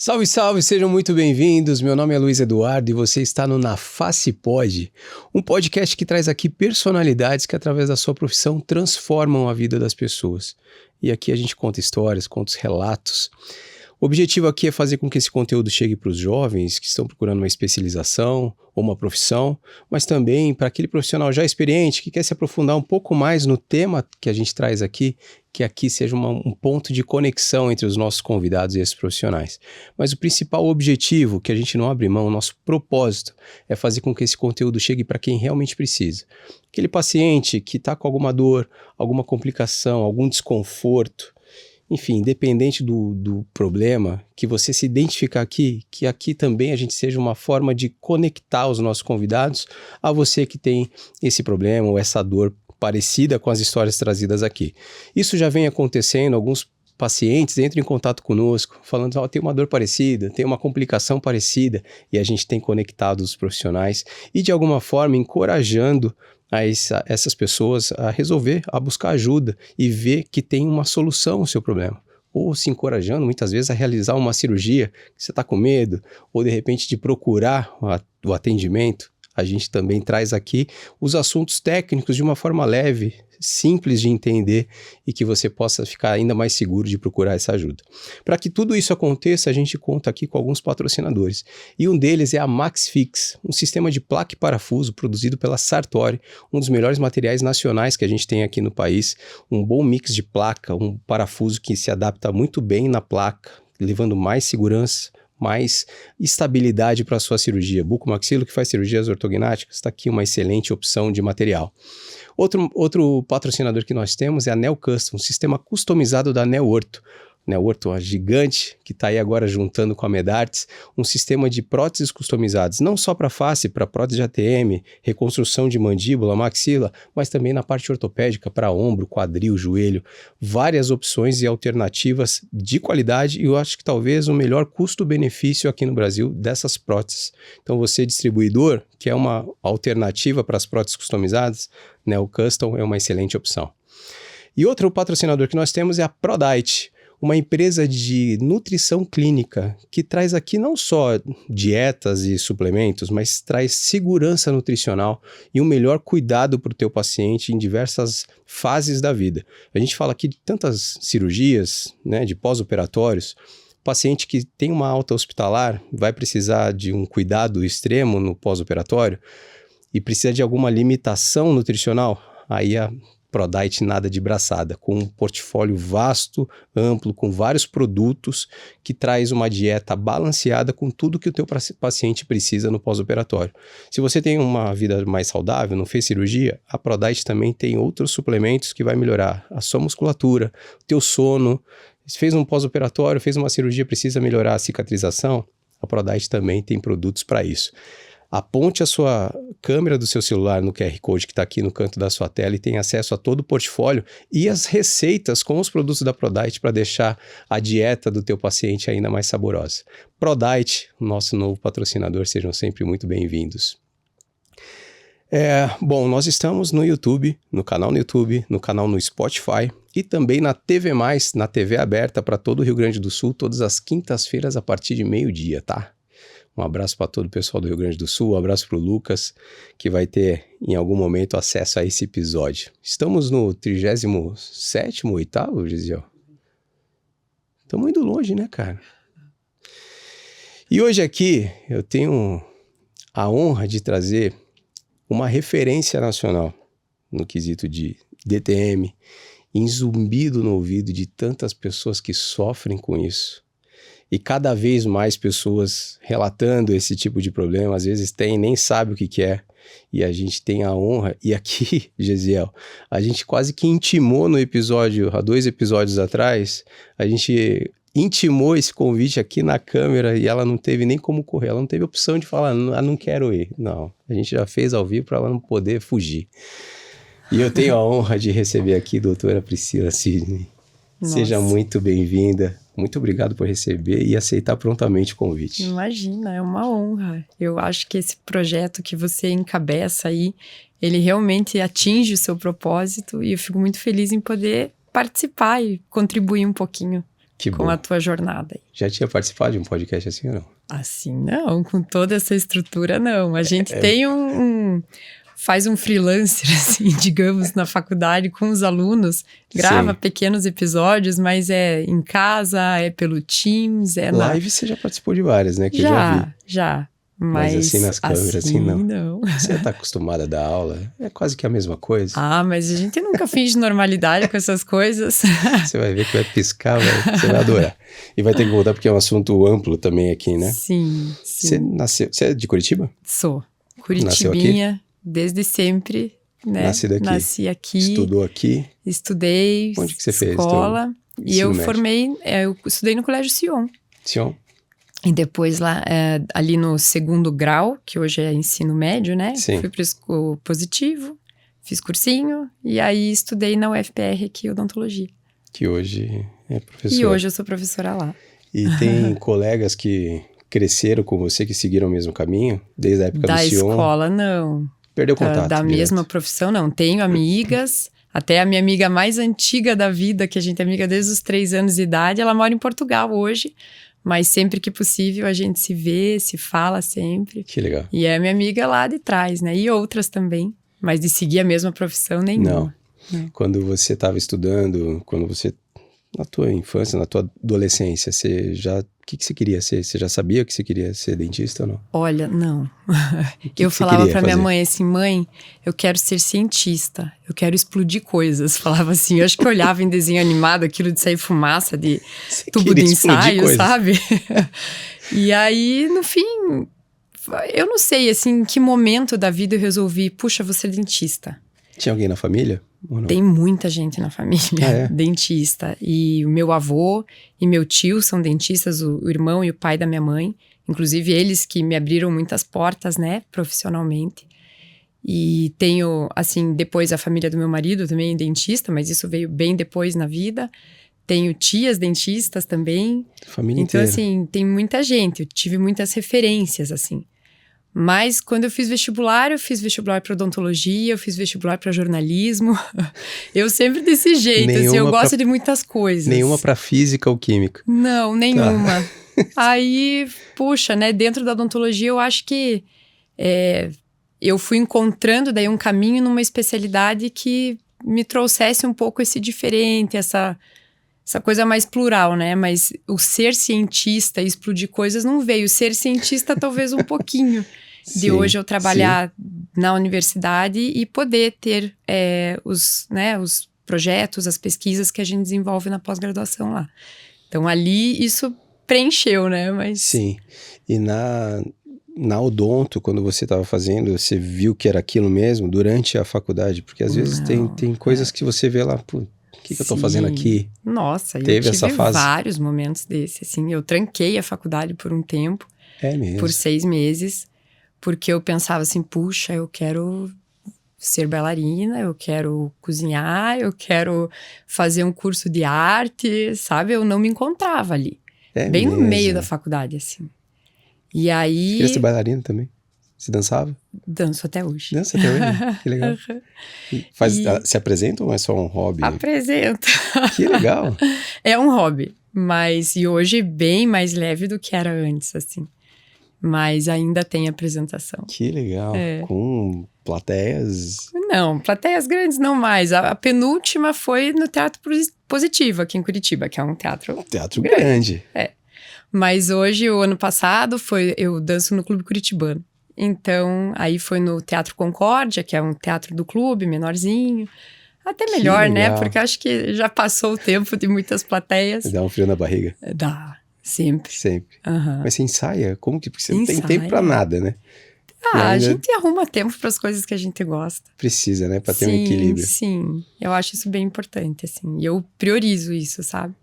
Salve, salve, sejam muito bem-vindos. Meu nome é Luiz Eduardo e você está no Na Face Pod, um podcast que traz aqui personalidades que, através da sua profissão, transformam a vida das pessoas. E aqui a gente conta histórias, conta os relatos. O objetivo aqui é fazer com que esse conteúdo chegue para os jovens que estão procurando uma especialização ou uma profissão, mas também para aquele profissional já experiente que quer se aprofundar um pouco mais no tema que a gente traz aqui, que aqui seja um ponto de conexão entre os nossos convidados e esses profissionais. Mas o principal objetivo, que a gente não abre mão, o nosso propósito, é fazer com que esse conteúdo chegue para quem realmente precisa. Aquele paciente que está com alguma dor, alguma complicação, algum desconforto, enfim, independente do problema, que você se identificar aqui, que aqui também a gente seja uma forma de conectar os nossos convidados a você que tem esse problema ou essa dor parecida com as histórias trazidas aqui. Isso já vem acontecendo, alguns pacientes entram em contato conosco, falando, tem uma dor parecida, tem uma complicação parecida, e a gente tem conectado os profissionais e, de alguma forma, encorajando essas pessoas a resolver, a buscar ajuda e ver que tem uma solução ao seu problema. Ou se encorajando, muitas vezes, a realizar uma cirurgia que você está com medo, ou de repente de procurar o atendimento. A gente também traz aqui os assuntos técnicos de uma forma leve, simples de entender e que você possa ficar ainda mais seguro de procurar essa ajuda. Para que tudo isso aconteça, a gente conta aqui com alguns patrocinadores. E um deles é a MaxFix, um sistema de placa e parafuso produzido pela Sartori, um dos melhores materiais nacionais que a gente tem aqui no país. Um bom mix de placa, um parafuso que se adapta muito bem na placa, levando mais segurança, mais estabilidade para a sua cirurgia. Bucomaxilo, que faz cirurgias ortognáticas, está aqui uma excelente opção de material. Outro patrocinador que nós temos é a Neo Custom, um sistema customizado da Neo Ortho. Neo Ortho, a gigante, que está aí agora juntando com a Medartis, um sistema de próteses customizadas, não só para face, para prótese de ATM, reconstrução de mandíbula, maxila, mas também na parte ortopédica, para ombro, quadril, joelho, várias opções e alternativas de qualidade e eu acho que talvez o melhor custo-benefício aqui no Brasil dessas próteses. Então você, distribuidor, que é uma alternativa para as próteses customizadas, Neo Custom é uma excelente opção. E outro patrocinador que nós temos é a ProDiet, uma empresa de nutrição clínica que traz aqui não só dietas e suplementos, mas traz segurança nutricional e um melhor cuidado para o teu paciente em diversas fases da vida. A gente fala aqui de tantas cirurgias, né, de pós-operatórios. Paciente que tem uma alta hospitalar vai precisar de um cuidado extremo no pós-operatório e precisa de alguma limitação nutricional, aí a ProDiet nada de braçada, com um portfólio vasto, amplo, com vários produtos que traz uma dieta balanceada com tudo que o teu paciente precisa no pós-operatório. Se você tem uma vida mais saudável, não fez cirurgia, a ProDiet também tem outros suplementos que vai melhorar a sua musculatura, o teu sono. Se fez um pós-operatório, fez uma cirurgia, precisa melhorar a cicatrização, a ProDiet também tem produtos para isso. Aponte a sua câmera do seu celular no QR Code que está aqui no canto da sua tela e tem acesso a todo o portfólio e as receitas com os produtos da ProDiet para deixar a dieta do teu paciente ainda mais saborosa. ProDiet, nosso novo patrocinador, sejam sempre muito bem-vindos. Bom, nós estamos no YouTube, no canal no Spotify e também na TV+, na TV aberta para todo o Rio Grande do Sul, todas as quintas-feiras a partir de meio-dia, tá? Um abraço para todo o pessoal do Rio Grande do Sul, um abraço para o Lucas, que vai ter em algum momento acesso a esse episódio. Estamos no 37º, 8º, Gisele? Estamos indo longe, né, cara? E hoje aqui eu tenho a honra de trazer uma referência nacional no quesito de DTM, em zumbido no ouvido de tantas pessoas que sofrem com isso. E cada vez mais pessoas relatando esse tipo de problema, às vezes nem sabe o que é, e a gente tem a honra, e aqui, Gesiel, a gente quase que intimou no episódio, há 2 episódios atrás, a gente intimou esse convite aqui na câmera e ela não teve nem como correr, ela não teve opção de falar, não quero ir, não, a gente já fez ao vivo para ela não poder fugir. E eu tenho a honra de receber aqui a doutora Priscila Sidney. Nossa. Seja muito bem-vinda. Muito obrigado por receber e aceitar prontamente o convite. Imagina, é uma honra. Eu acho que esse projeto que você encabeça aí, ele realmente atinge o seu propósito e eu fico muito feliz em poder participar e contribuir um pouquinho. Que com bom. a tua jornada aí. Já tinha participado de um podcast assim ou não? Assim, não, com toda essa estrutura, não. A gente tem faz um freelancer, assim, digamos, na faculdade com os alunos, grava pequenos episódios, mas é em casa, é pelo Teams, é Live você já participou de várias, né? Que eu já vi. Já. Mas assim nas câmeras, assim não. não. Você tá acostumada a dar aula, é quase que a mesma coisa. Mas a gente nunca finge normalidade com essas coisas. Você vai ver que vai piscar, você vai adorar. E vai ter que voltar porque é um assunto amplo também aqui, né? Sim. Você é de Curitiba? Sou. Curitibinha, desde sempre, né? Nasci aqui. Estudou aqui? Estudei. Onde que você fez? Escola. E eu eu estudei no Colégio Sion. Sion? E depois lá, ali no segundo grau, que hoje é ensino médio, né? Sim. Fui pro positivo, fiz cursinho, e aí estudei na UFPR aqui, odontologia. Que hoje é professora. E hoje eu sou professora lá. E tem colegas que cresceram com você, que seguiram o mesmo caminho, desde a época do Sion? Da escola, não. Perdeu contato Da mesma profissão, não. Tenho amigas, até a minha amiga mais antiga da vida, que a gente é amiga desde os 3 anos de idade, ela mora em Portugal hoje. Mas sempre que possível a gente se vê, se fala sempre. Que legal. E é minha amiga lá de trás, né? E outras também. Mas de seguir a mesma profissão, nenhuma. Não. Quando você estava estudando, na tua infância, na tua adolescência, o que você queria ser? Você já sabia que você queria ser dentista ou não? Olha, não. Eu falava pra minha mãe assim, mãe, eu quero ser cientista, eu quero explodir coisas. Falava assim, eu acho que eu olhava em desenho animado aquilo de sair fumaça de tubo de ensaio, sabe? E aí, no fim, eu não sei, assim, em que momento da vida eu resolvi, puxa, vou ser dentista. Tinha alguém na família? Tem muita gente na família, dentista. E o meu avô e meu tio são dentistas, o irmão e o pai da minha mãe. Inclusive, eles que me abriram muitas portas, né, profissionalmente. E tenho, assim, depois a família do meu marido também é dentista, mas isso veio bem depois na vida. Tenho tias dentistas também. Família então, inteira. assim, tem muita gente. Eu tive muitas referências, assim. Mas quando eu fiz vestibular para odontologia, eu fiz vestibular para jornalismo. Eu sempre desse jeito, assim, eu gosto de muitas coisas. Nenhuma para física ou química? Não, nenhuma. Aí, puxa, né, dentro da odontologia eu acho que eu fui encontrando daí um caminho numa especialidade que me trouxesse um pouco esse diferente, essa coisa mais plural, né? Mas o ser cientista e explodir coisas não veio. Ser cientista talvez um pouquinho. De hoje eu trabalhar na universidade e poder ter os projetos, as pesquisas que a gente desenvolve na pós-graduação lá. Então ali isso preencheu, né? Mas... Sim. E na odonto, quando você estava fazendo, você viu que era aquilo mesmo durante a faculdade? Porque às vezes tem coisas que você vê lá, pô, o que eu tô fazendo aqui? Nossa, Teve eu tive essa fase? vários momentos desse, assim. Eu tranquei a faculdade por um tempo. É mesmo? Por 6 meses. Porque eu pensava assim, puxa, eu quero ser bailarina, eu quero cozinhar, eu quero fazer um curso de arte, sabe? Eu não me encontrava ali. Bem no meio da faculdade, assim. E aí... Você queria ser bailarina também? Você dançava? Danço até hoje. Dança até hoje? Que legal. Se apresenta ou é só um hobby? Apresento. Que legal. É um hobby, mas e hoje bem mais leve do que era antes, assim. Mas ainda tem apresentação. Que legal. Com plateias... Não, plateias grandes não mais. A penúltima foi no Teatro Positivo, aqui em Curitiba, que é um teatro... Teatro grande. Mas hoje, o ano passado, eu danço no Clube Curitibano. Então, aí foi no Teatro Concórdia, que é um teatro do clube, menorzinho. Até melhor, né? Porque acho que já passou o tempo de muitas plateias. Dá um frio na barriga? Dá. Sempre. Sempre. Uhum. Mas você ensaia? Como que... Porque você não tem tempo pra nada, né? A gente arruma tempo para as coisas que a gente gosta. Precisa, né? Pra ter um equilíbrio. Sim. Eu acho isso bem importante, assim. E eu priorizo isso, sabe?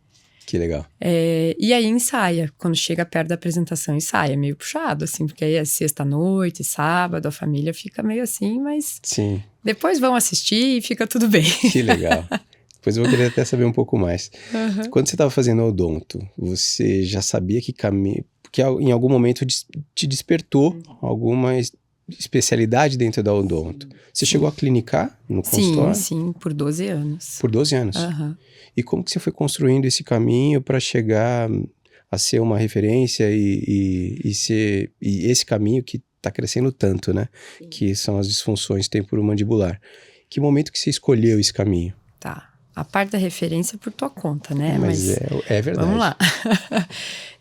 Que legal. E aí ensaia. Quando chega perto da apresentação, ensaia. É meio puxado, assim. Porque aí é sexta-noite, sábado, a família fica meio assim, mas... Sim. Depois vão assistir e fica tudo bem. Que legal. Depois eu vou querer até saber um pouco mais. Uhum. Quando você estava fazendo odonto, você já sabia que caminho... Porque em algum momento te despertou alguma especialidade dentro da odonto. Você chegou a clinicar no consultório? Sim, por 12 anos. Por 12 anos? Aham. E como que você foi construindo esse caminho para chegar a ser uma referência e esse caminho que está crescendo tanto, né? Sim. Que são as disfunções temporomandibular. Que momento que você escolheu esse caminho? Tá. A parte da referência é por tua conta, né? Mas é verdade. Vamos lá.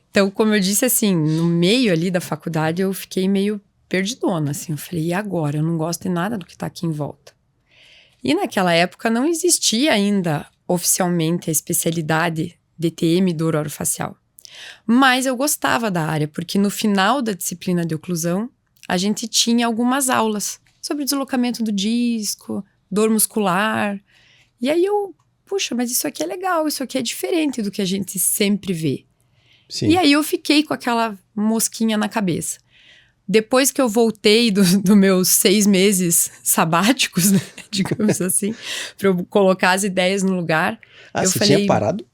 Então, como eu disse, assim, no meio ali da faculdade, eu fiquei meio perdidona, assim. Eu falei, e agora? Eu não gosto de nada do que tá aqui em volta. E naquela época não existia ainda oficialmente a especialidade DTM dor orofacial. Mas eu gostava da área, porque no final da disciplina de oclusão, a gente tinha algumas aulas sobre deslocamento do disco, dor muscular. E aí puxa, mas isso aqui é legal, isso aqui é diferente do que a gente sempre vê. Sim. E aí eu fiquei com aquela mosquinha na cabeça. Depois que eu voltei dos meus 6 meses sabáticos, né, digamos assim, para eu colocar as ideias no lugar, eu você falei... tinha parado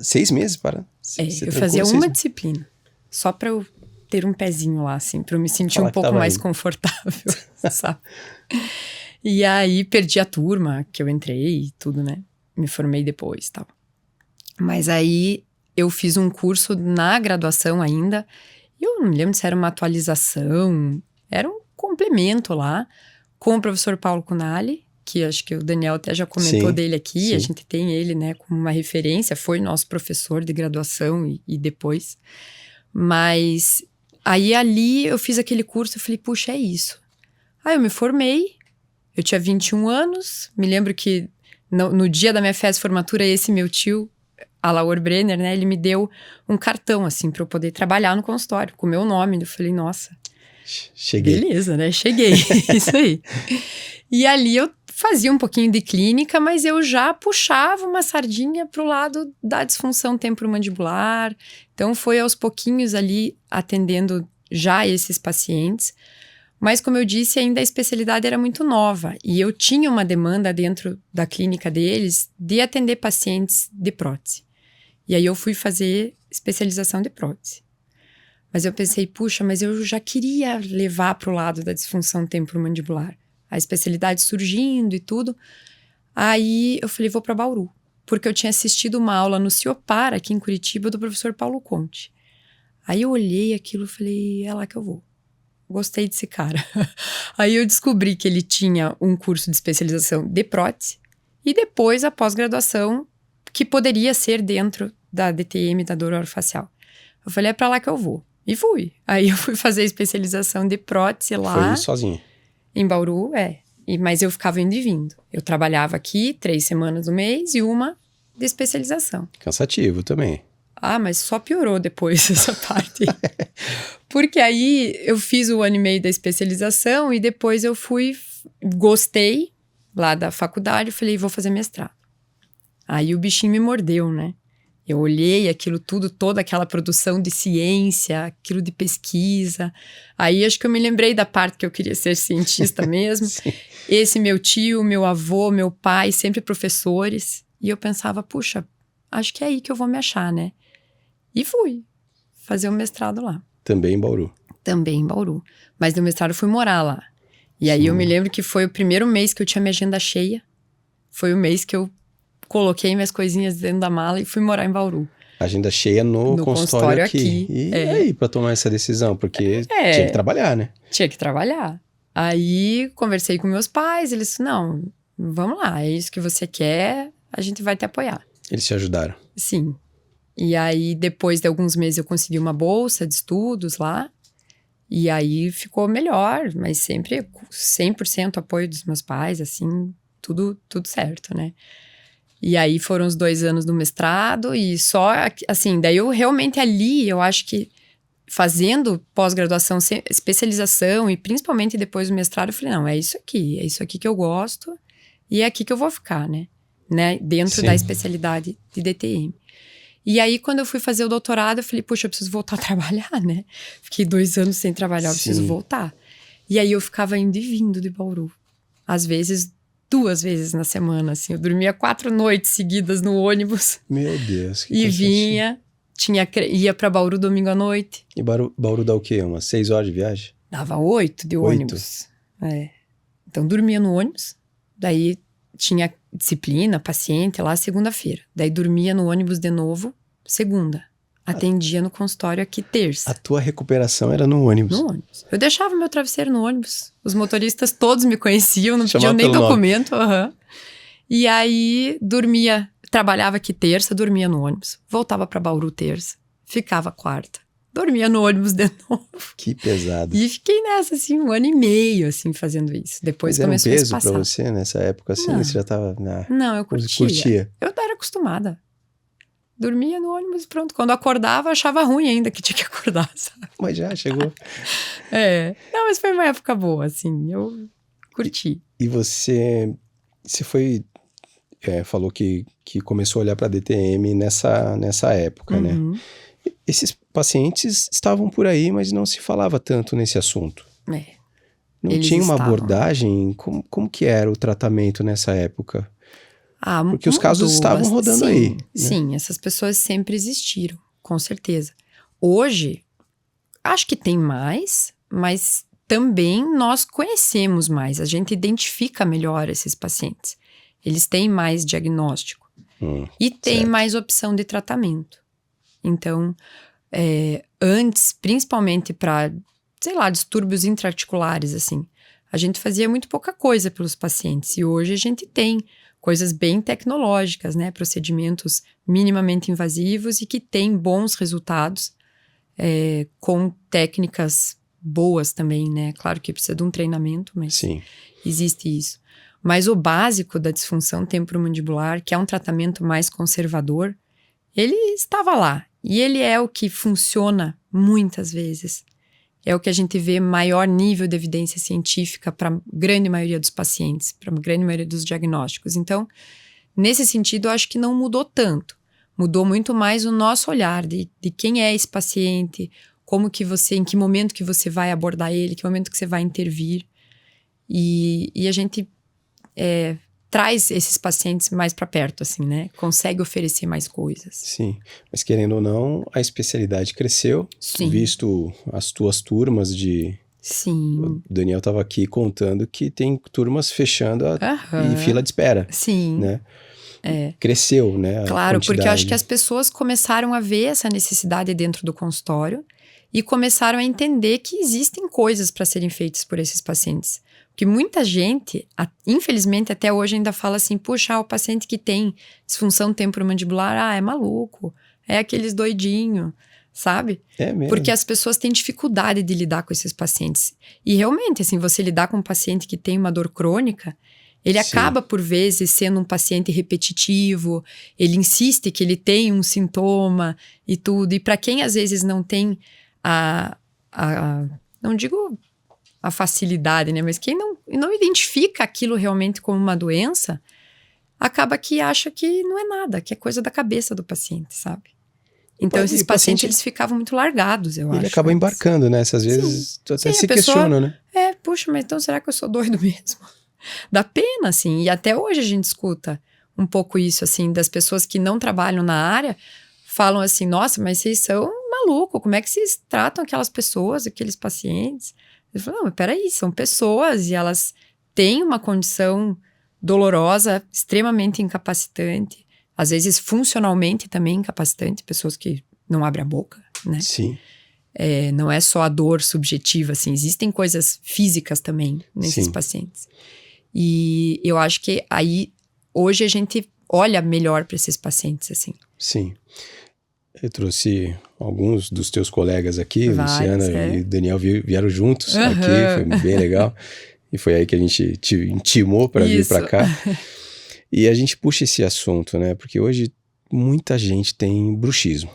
6 meses parado. Eu fazia uma disciplina, só para eu ter um pezinho lá, assim, para eu me sentir um pouco mais confortável, sabe? E aí perdi a turma que eu entrei e tudo, né? Me formei depois e tal. Mas aí eu fiz um curso na graduação ainda. Eu não me lembro se era uma atualização, era um complemento lá, com o professor Paulo Cunali, que acho que o Daniel até já comentou dele aqui, sim. A gente tem ele, né, como uma referência, foi nosso professor de graduação e depois. Mas aí ali eu fiz aquele curso, eu falei, puxa, é isso. Aí eu me formei, eu tinha 21 anos, me lembro que no dia da minha festa de formatura, esse meu tio, Alaor Brenner, né, ele me deu um cartão, assim, pra eu poder trabalhar no consultório, com o meu nome. Eu falei, nossa, cheguei. Beleza, né, cheguei, isso aí. E ali eu fazia um pouquinho de clínica, mas eu já puxava uma sardinha pro lado da disfunção temporomandibular. Então foi aos pouquinhos ali atendendo já esses pacientes. Mas, como eu disse, ainda a especialidade era muito nova. E eu tinha uma demanda dentro da clínica deles de atender pacientes de prótese. E aí eu fui fazer especialização de prótese. Mas eu pensei, puxa, mas eu já queria levar para o lado da disfunção temporomandibular. A especialidade surgindo e tudo. Aí eu falei, vou para Bauru. Porque eu tinha assistido uma aula no Ciopar, aqui em Curitiba, do professor Paulo Conte. Aí eu olhei aquilo e falei, é lá que eu vou. Gostei desse cara. Aí eu descobri que ele tinha um curso de especialização de prótese e depois a pós-graduação que poderia ser dentro da DTM, da dor orofacial. Eu falei, é pra lá que eu vou. E fui. Aí eu fui fazer a especialização de prótese lá. Foi sozinha? Em Bauru, mas eu ficava indo e vindo. Eu trabalhava aqui 3 semanas do mês e uma de especialização. Cansativo também. Ah, mas só piorou depois essa parte. Porque aí eu fiz o 1 ano e meio da especialização e depois eu gostei lá da faculdade, falei, vou fazer mestrado. Aí o bichinho me mordeu, né? Eu olhei aquilo tudo, toda aquela produção de ciência, aquilo de pesquisa. Aí acho que eu me lembrei da parte que eu queria ser cientista mesmo. Esse meu tio, meu avô, meu pai, sempre professores. E eu pensava, puxa, acho que é aí que eu vou me achar, né? E fui fazer o mestrado lá. Também em Bauru? Também em Bauru. Mas no mestrado eu fui morar lá. E aí eu me lembro que foi o primeiro mês que eu tinha minha agenda cheia. Foi o mês que eu coloquei minhas coisinhas dentro da mala e fui morar em Bauru. Agenda cheia no consultório aqui. E aí, pra tomar essa decisão? Porque tinha que trabalhar, né? Tinha que trabalhar. Aí conversei com meus pais, eles disseram, não, vamos lá, é isso que você quer, a gente vai te apoiar. Eles te ajudaram? Sim. E aí, depois de alguns meses, eu consegui uma bolsa de estudos lá. E aí ficou melhor, mas sempre 100% apoio dos meus pais, assim, tudo certo, né? E aí foram os 2 anos do mestrado e só, assim, daí eu realmente ali, eu acho que fazendo pós-graduação, especialização e principalmente depois do mestrado, eu falei, não, é isso aqui que eu gosto e é aqui que eu vou ficar, né? Dentro da especialidade de DTM. E aí, quando eu fui fazer o doutorado, eu falei, puxa, eu preciso voltar a trabalhar, né? Fiquei 2 anos sem trabalhar, eu preciso voltar. E aí, eu ficava indo e vindo de Bauru. Às vezes, 2 vezes na semana, assim. Eu dormia 4 noites seguidas no ônibus. Meu Deus, que E vinha, ia pra Bauru domingo à noite. E Bauru dá o quê? Umas 6 horas de viagem? Dava 8 de 8? ônibus. Então, dormia no ônibus, daí tinha disciplina, paciente lá, segunda-feira. Daí dormia no ônibus de novo, segunda. Atendia no consultório aqui terça. A tua recuperação era no ônibus? No ônibus. Eu deixava meu travesseiro no ônibus. Os motoristas todos me conheciam, não Chamava pediam nem pelo nome. documento. E aí, dormia, trabalhava aqui terça, dormia no ônibus. Voltava para Bauru terça, ficava quarta. Dormia no ônibus de novo. Que pesado. E fiquei nessa, assim, 1 ano e meio, assim, fazendo isso. Depois Mas começou era um a peso se passar. pra você nessa época, assim? Não. Você já tava... Não, eu curtia. Curtia? Eu era acostumada. Dormia no ônibus, pronto. Quando acordava, achava ruim ainda que tinha que acordar, sabe? Mas já chegou. Não, mas foi uma época boa, assim. Eu curti. E você foi... falou que começou a olhar pra DTM nessa época, né? Esses pacientes estavam por aí, mas não se falava tanto nesse assunto. Não Eles tinha uma estavam. abordagem? Como que era o tratamento nessa época? Ah, Porque os casos estavam rodando sim, aí, né? Sim, essas pessoas sempre existiram, com certeza. Hoje, acho que tem mais, mas também nós conhecemos mais. A gente identifica melhor esses pacientes. Eles têm mais diagnóstico. E tem certo. mais opção de tratamento. Então, antes, principalmente para, sei lá, distúrbios intra-articulares, assim, a gente fazia muito pouca coisa pelos pacientes. E hoje a gente tem coisas bem tecnológicas, né? Procedimentos minimamente invasivos e que têm bons resultados com técnicas boas também, né? Claro que precisa de um treinamento, mas Sim. existe isso. Mas o básico da disfunção temporomandibular, que é um tratamento mais conservador, ele estava lá. E ele é o que funciona muitas vezes. É o que a gente vê maior nível de evidência científica para a grande maioria dos pacientes, para a grande maioria dos diagnósticos. Então, nesse sentido, eu acho que não mudou tanto. Mudou muito mais o nosso olhar de quem é esse paciente, em que momento que você vai abordar ele, que momento que você vai intervir. E a gente traz esses pacientes mais para perto, assim, né? Consegue oferecer mais coisas. Sim, mas querendo ou não, a especialidade cresceu. Sim. Visto as tuas turmas de... Sim. O Daniel estava aqui contando que tem turmas fechando Aham. e fila de espera, Sim. né? Cresceu, né? Claro, porque eu acho que as pessoas começaram a ver essa necessidade dentro do consultório e começaram a entender que existem coisas para serem feitas por esses pacientes. Porque muita gente, infelizmente até hoje ainda fala assim, puxa, o paciente que tem disfunção temporomandibular, é maluco, é aqueles doidinhos, sabe? É mesmo. Porque as pessoas têm dificuldade de lidar com esses pacientes. E realmente, assim, você lidar com um paciente que tem uma dor crônica, ele Sim. acaba, por vezes, sendo um paciente repetitivo, ele insiste que ele tem um sintoma e tudo. E para quem, às vezes, não tem não digo a facilidade, né? Mas quem não identifica aquilo realmente como uma doença, acaba que acha que não é nada, que é coisa da cabeça do paciente, sabe? Então, esses pacientes, eles ficavam muito largados, eu acho. Ele acaba embarcando, né? Às vezes, tu até se questiona, né? Puxa, mas então será que eu sou doido mesmo? Dá pena, assim. E até hoje a gente escuta um pouco isso, assim, das pessoas que não trabalham na área, falam assim, nossa, mas vocês são malucos, como é que vocês tratam aquelas pessoas, aqueles pacientes? Eu falo, não, mas peraí, são pessoas e elas têm uma condição dolorosa, extremamente incapacitante, às vezes funcionalmente também incapacitante, pessoas que não abrem a boca, né? Sim. Não é só a dor subjetiva, assim, existem coisas físicas também nesses Sim. pacientes. E eu acho que aí, hoje a gente olha melhor para esses pacientes, assim. Sim. Eu trouxe alguns dos teus colegas aqui, Vários, Luciana e Daniel vieram juntos aqui, foi bem legal. E foi aí que a gente te intimou para vir para cá. E a gente puxa esse assunto, né? Porque hoje muita gente tem bruxismo.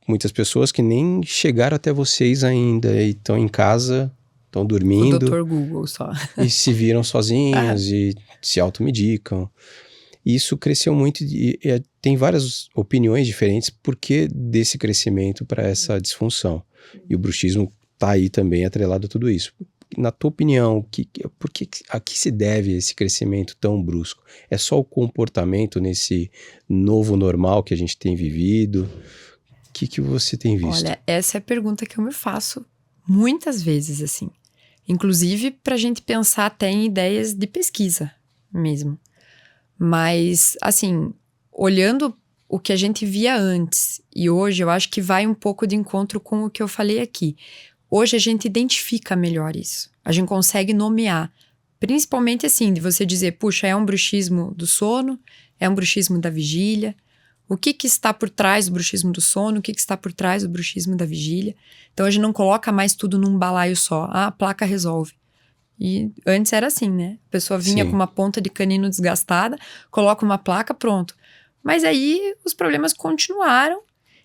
Muitas pessoas que nem chegaram até vocês ainda e estão em casa, estão dormindo. O Dr. Google só. E se viram sozinhos e se automedicam. E isso cresceu muito e tem várias opiniões diferentes por que desse crescimento para essa disfunção. E o bruxismo está aí também atrelado a tudo isso. Na tua opinião, a que se deve esse crescimento tão brusco? É só o comportamento nesse novo normal que a gente tem vivido? O que você tem visto? Olha, essa é a pergunta que eu me faço Muitas vezes, assim. Inclusive, para a gente pensar até em ideias de pesquisa mesmo. Mas, assim, olhando o que a gente via antes e hoje, eu acho que vai um pouco de encontro com o que eu falei aqui. Hoje a gente identifica melhor isso. A gente consegue nomear. Principalmente assim, de você dizer, puxa, é um bruxismo do sono, é um bruxismo da vigília. O que está por trás do bruxismo do sono, o que está por trás do bruxismo da vigília. Então a gente não coloca mais tudo num balaio só. Ah, a placa resolve. E antes era assim, né? A pessoa vinha com uma ponta de canino desgastada, coloca uma placa, pronto. Mas aí os problemas continuaram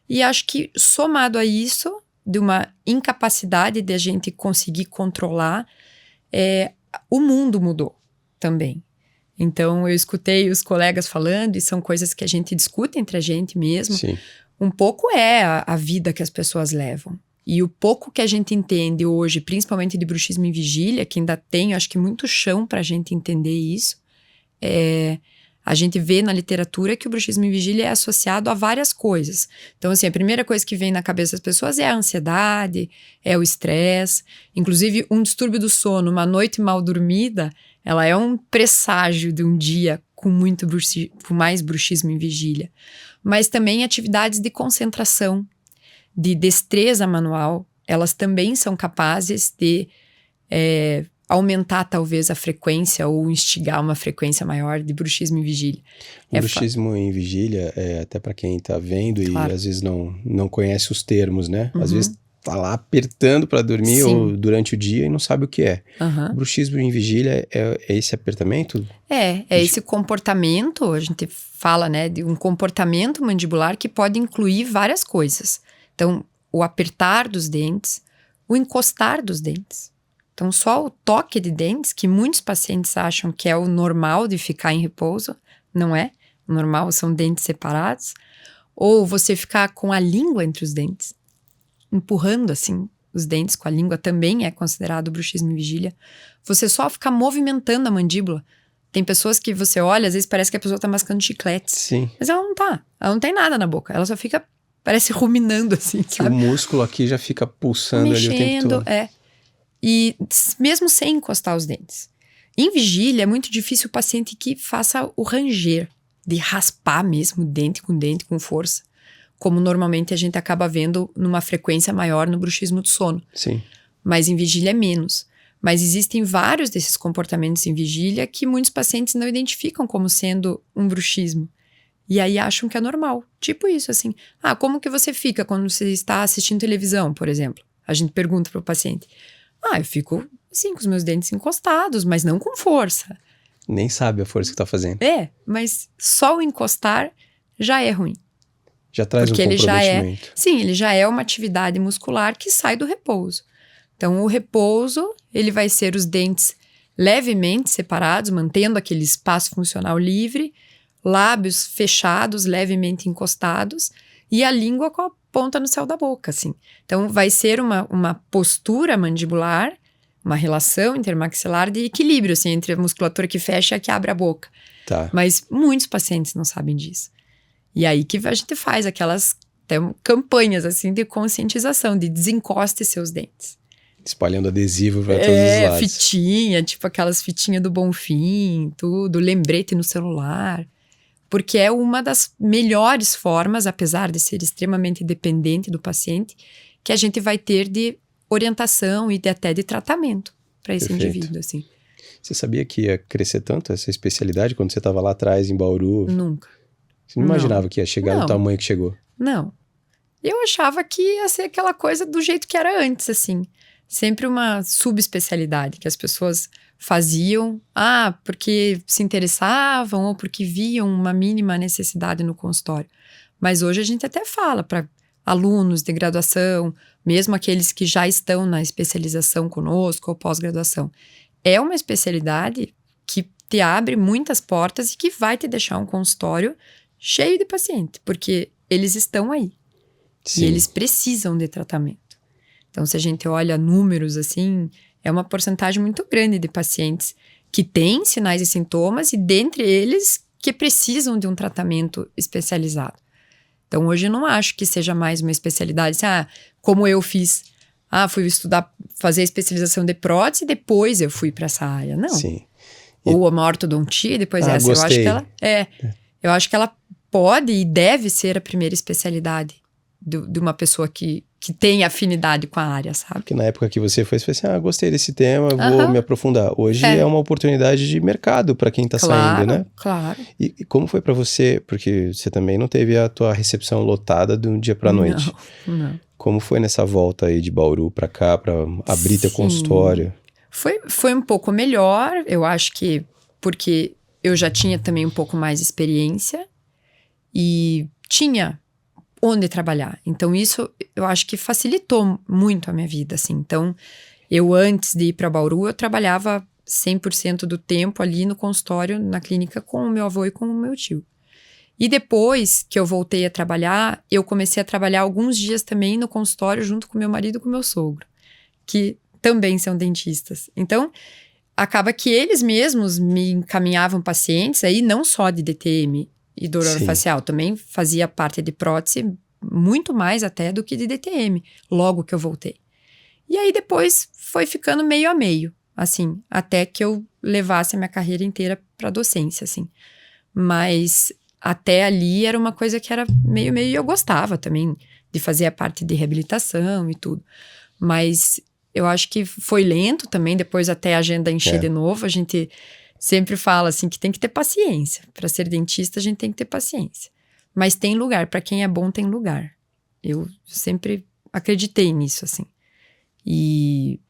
e acho que somado a isso, de uma incapacidade de a gente conseguir controlar, o mundo mudou também. Então eu escutei os colegas falando e são coisas que a gente discute entre a gente mesmo. Sim. Um pouco é a vida que as pessoas levam. E o pouco que a gente entende hoje, principalmente de bruxismo em vigília, que ainda tem, acho que muito chão para a gente entender isso, a gente vê na literatura que o bruxismo em vigília é associado a várias coisas. Então, assim, a primeira coisa que vem na cabeça das pessoas é a ansiedade, é o estresse. Inclusive, um distúrbio do sono, uma noite mal dormida, ela é um presságio de um dia com mais bruxismo em vigília. Mas também atividades de concentração, de destreza manual, elas também são capazes de aumentar talvez a frequência ou instigar uma frequência maior de bruxismo em vigília. O bruxismo em vigília, até para quem está vendo e às vezes não conhece os termos, né? Às vezes tá lá apertando para dormir ou durante o dia e não sabe o que é. O bruxismo em vigília é esse apertamento? É esse comportamento, a gente fala, né, de um comportamento mandibular que pode incluir várias coisas. Então, o apertar dos dentes, o encostar dos dentes. Então, só o toque de dentes, que muitos pacientes acham que é o normal de ficar em repouso, não é? O normal são dentes separados. Ou você ficar com a língua entre os dentes, empurrando assim os dentes com a língua, também é considerado bruxismo em vigília. Você só ficar movimentando a mandíbula. Tem pessoas que você olha, às vezes parece que a pessoa tá mascando chiclete. Sim. Mas ela não tá. Ela não tem nada na boca. Ela só fica, parece ruminando assim, sabe? O músculo aqui já fica pulsando ali o tempo todo. E mesmo sem encostar os dentes. Em vigília, é muito difícil o paciente que faça o ranger, de raspar mesmo dente, com força. Como normalmente a gente acaba vendo numa frequência maior no bruxismo do sono. Sim. Mas em vigília é menos. Mas existem vários desses comportamentos em vigília que muitos pacientes não identificam como sendo um bruxismo. E aí acham que é normal. Tipo isso, assim. Ah, como que você fica quando você está assistindo televisão, por exemplo? A gente pergunta para o paciente. Ah, eu fico assim, com os meus dentes encostados, mas não com força. Nem sabe a força que tá fazendo. Mas só o encostar já é ruim. Já traz porque um comprometimento. ele já é uma atividade muscular que sai do repouso. Então, o repouso, ele vai ser os dentes levemente separados, mantendo aquele espaço funcional livre, lábios fechados, levemente encostados, e a língua com a ponta no céu da boca, assim. Então, vai ser uma postura mandibular, uma relação intermaxilar de equilíbrio, assim, entre a musculatura que fecha e a que abre a boca. Tá. Mas muitos pacientes não sabem disso. E aí que a gente faz aquelas campanhas, assim, de conscientização, de desencoste seus dentes. Espalhando adesivo para todos os lados. Fitinha, tipo aquelas fitinhas do Bonfim, tudo, lembrete no celular. Porque é uma das melhores formas, apesar de ser extremamente dependente do paciente, que a gente vai ter de orientação e até de tratamento para esse indivíduo, assim. Você sabia que ia crescer tanto essa especialidade quando você estava lá atrás, em Bauru? Nunca. Você não imaginava que ia chegar no tamanho que chegou? Não. Eu achava que ia ser aquela coisa do jeito que era antes, assim. Sempre uma subespecialidade que as pessoas faziam, porque se interessavam ou porque viam uma mínima necessidade no consultório. Mas hoje a gente até fala para alunos de graduação, mesmo aqueles que já estão na especialização conosco ou pós-graduação. É uma especialidade que te abre muitas portas e que vai te deixar um consultório cheio de paciente, porque eles estão aí. Sim. E eles precisam de tratamento. Então, se a gente olha números assim, é uma porcentagem muito grande de pacientes que têm sinais e sintomas e dentre eles que precisam de um tratamento especializado. Então, hoje eu não acho que seja mais uma especialidade, assim, como eu fiz. fui estudar, fazer a especialização de prótese e depois eu fui para essa área. Não. Sim. Ou uma ortodontia, depois essa. Gostei. Eu acho que ela pode e deve ser a primeira especialidade de uma pessoa que tem afinidade com a área, sabe? Porque na época que você foi assim, gostei desse tema, eu vou me aprofundar. Hoje é uma oportunidade de mercado para quem tá saindo, né? Claro. E como foi para você? Porque você também não teve a tua recepção lotada de um dia para noite. Não. Como foi nessa volta aí de Bauru para cá, para abrir teu consultório? Foi um pouco melhor, eu acho que porque eu já tinha também um pouco mais de experiência e tinha onde trabalhar. Então, isso eu acho que facilitou muito a minha vida, assim. Então, eu antes de ir para Bauru, eu trabalhava 100% do tempo ali no consultório, na clínica, com o meu avô e com o meu tio. E depois que eu voltei a trabalhar, eu comecei a trabalhar alguns dias também no consultório junto com meu marido e com meu sogro, que também são dentistas. Então, acaba que eles mesmos me encaminhavam pacientes aí, não só de DTM e dor orofacial, também fazia parte de prótese, muito mais até do que de DTM, logo que eu voltei. E aí depois foi ficando meio a meio, assim, até que eu levasse a minha carreira inteira para docência, assim. Mas até ali era uma coisa que era meio, e eu gostava também de fazer a parte de reabilitação e tudo. Mas eu acho que foi lento também, depois até a agenda encher de novo, a gente sempre fala assim que tem que ter paciência. Para ser dentista, a gente tem que ter paciência. Mas tem lugar, para quem é bom tem lugar. Eu sempre acreditei nisso, assim. E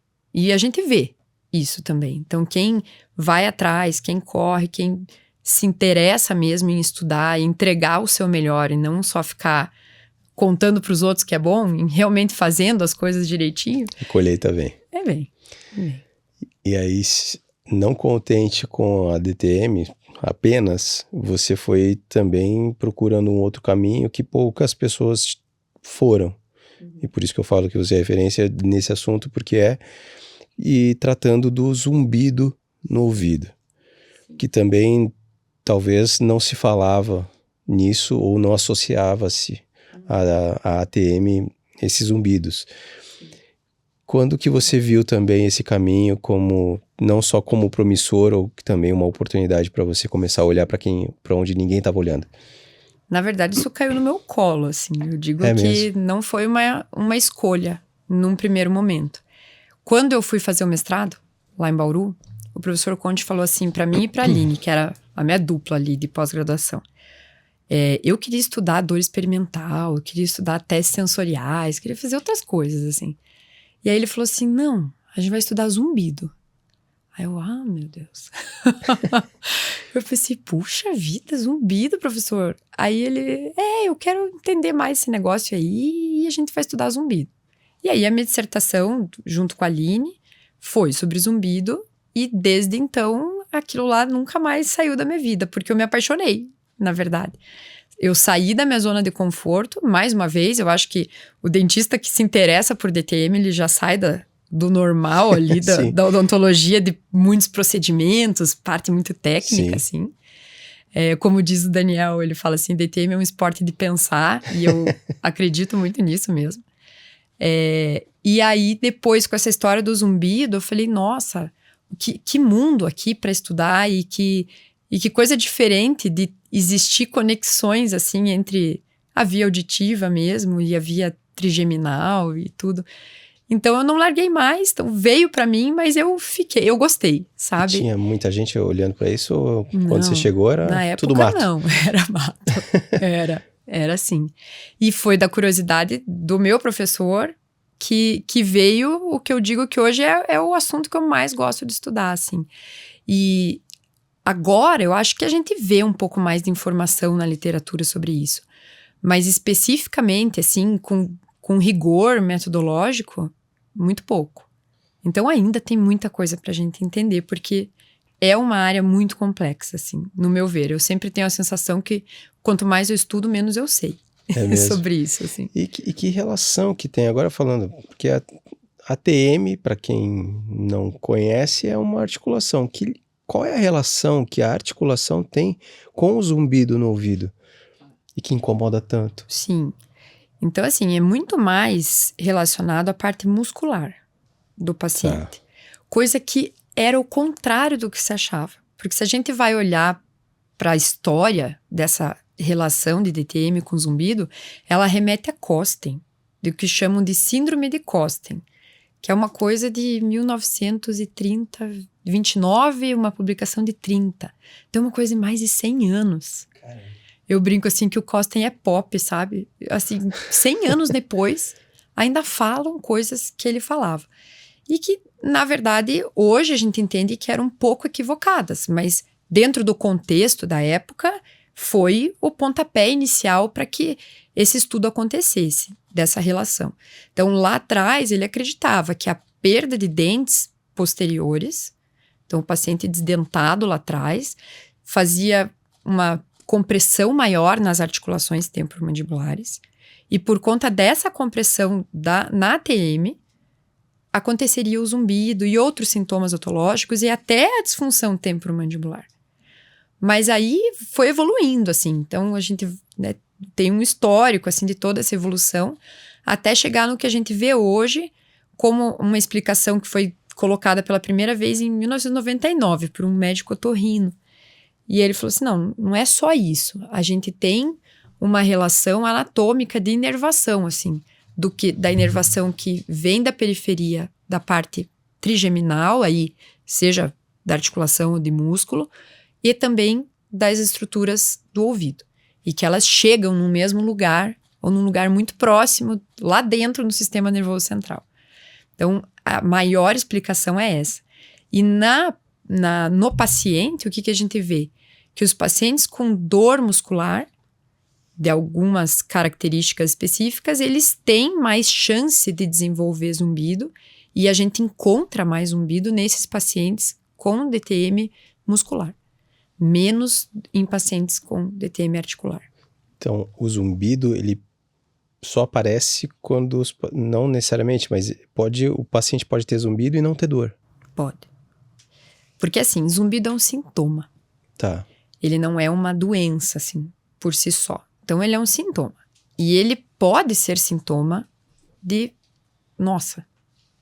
a gente vê isso também. Então, quem vai atrás, quem corre, quem se interessa mesmo em estudar, em entregar o seu melhor e não só ficar contando para os outros que é bom, em realmente fazendo as coisas direitinho. A colheita vem. Vem. E aí, não contente com a DTM apenas, você foi também procurando um outro caminho que poucas pessoas foram. E por isso que eu falo que você é referência nesse assunto, porque e tratando do zumbido no ouvido, que também talvez não se falava nisso ou não associava-se a ATM, esses zumbidos. Quando que você viu também esse caminho como não só como promissor, ou também uma oportunidade para você começar a olhar para onde ninguém estava olhando? Na verdade, isso caiu no meu colo, assim. Eu digo que mesmo? não foi uma escolha num primeiro momento. Quando eu fui fazer o mestrado, lá em Bauru, o professor Conte falou assim para mim e para a Aline, que era a minha dupla ali de pós-graduação. Eu queria estudar dor experimental, eu queria estudar testes sensoriais, queria fazer outras coisas, assim. E aí ele falou assim, não, a gente vai estudar zumbido. Aí eu, meu Deus. Eu pensei, puxa vida, zumbido, professor. Aí ele, eu quero entender mais esse negócio aí e a gente vai estudar zumbido. E aí a minha dissertação, junto com a Aline, foi sobre zumbido e desde então aquilo lá nunca mais saiu da minha vida, porque eu me apaixonei, na verdade. Eu saí da minha zona de conforto, mais uma vez, eu acho que o dentista que se interessa por DTM, ele já sai do normal ali, da odontologia, de muitos procedimentos, parte muito técnica, assim. Como diz o Daniel, ele fala assim, DTM é um esporte de pensar, e eu acredito muito nisso mesmo. E aí, depois, com essa história do zumbido, eu falei, nossa, que mundo aqui para estudar e que coisa diferente de existir conexões, assim, entre a via auditiva mesmo e a via trigeminal e tudo. Então, eu não larguei mais, então veio pra mim, mas eu gostei, sabe? E tinha muita gente olhando pra isso, ou quando você chegou era na época, tudo mato? Não, era mato, era assim. E foi da curiosidade do meu professor que veio o que eu digo que hoje é o assunto que eu mais gosto de estudar, assim. E agora, eu acho que a gente vê um pouco mais de informação na literatura sobre isso. Mas especificamente, assim, com rigor metodológico, muito pouco. Então, ainda tem muita coisa pra gente entender, porque é uma área muito complexa, assim, no meu ver. Eu sempre tenho a sensação que quanto mais eu estudo, menos eu sei sobre isso, assim. E que relação que tem, agora falando, porque a ATM, para quem não conhece, é uma articulação. Qual é a relação que a articulação tem com o zumbido no ouvido? E que incomoda tanto? Sim. Então, assim, é muito mais relacionado à parte muscular do paciente. Coisa que era o contrário do que se achava. Porque se a gente vai olhar para a história dessa relação de DTM com zumbido, ela remete a Costen, do que chamam de síndrome de Costen, que é uma coisa de 1930, 29, uma publicação de 30. Então, uma coisa de mais de 100 anos. Caramba. Eu brinco assim que o Costen é pop, sabe? Assim, 100 anos depois, ainda falam coisas que ele falava. E que, na verdade, hoje a gente entende que eram um pouco equivocadas, mas dentro do contexto da época, foi o pontapé inicial para que esse estudo acontecesse, dessa relação. Então, lá atrás, ele acreditava que a perda de dentes posteriores, então o paciente desdentado lá atrás, fazia uma compressão maior nas articulações temporomandibulares, e por conta dessa compressão na ATM, aconteceria o zumbido e outros sintomas otológicos e até a disfunção temporomandibular. Mas aí foi evoluindo, assim. Então, a gente, né, tem um histórico, assim, de toda essa evolução, até chegar no que a gente vê hoje como uma explicação que foi colocada pela primeira vez em 1999 por um médico otorrino. E ele falou assim, não é só isso. A gente tem uma relação anatômica de inervação, assim, da inervação que vem da periferia da parte trigeminal, aí, seja da articulação ou de músculo, e também das estruturas do ouvido. E que elas chegam no mesmo lugar, ou num lugar muito próximo, lá dentro no sistema nervoso central. Então, a maior explicação é essa. E no paciente, o que a gente vê? Que os pacientes com dor muscular, de algumas características específicas, eles têm mais chance de desenvolver zumbido, e a gente encontra mais zumbido nesses pacientes com DTM muscular. Menos em pacientes com DTM articular. Então, o zumbido, ele só aparece quando, não necessariamente, mas o paciente pode ter zumbido e não ter dor. Pode. Porque, assim, zumbido é um sintoma. Tá. Ele não é uma doença, assim, por si só. Então, ele é um sintoma. E ele pode ser sintoma de,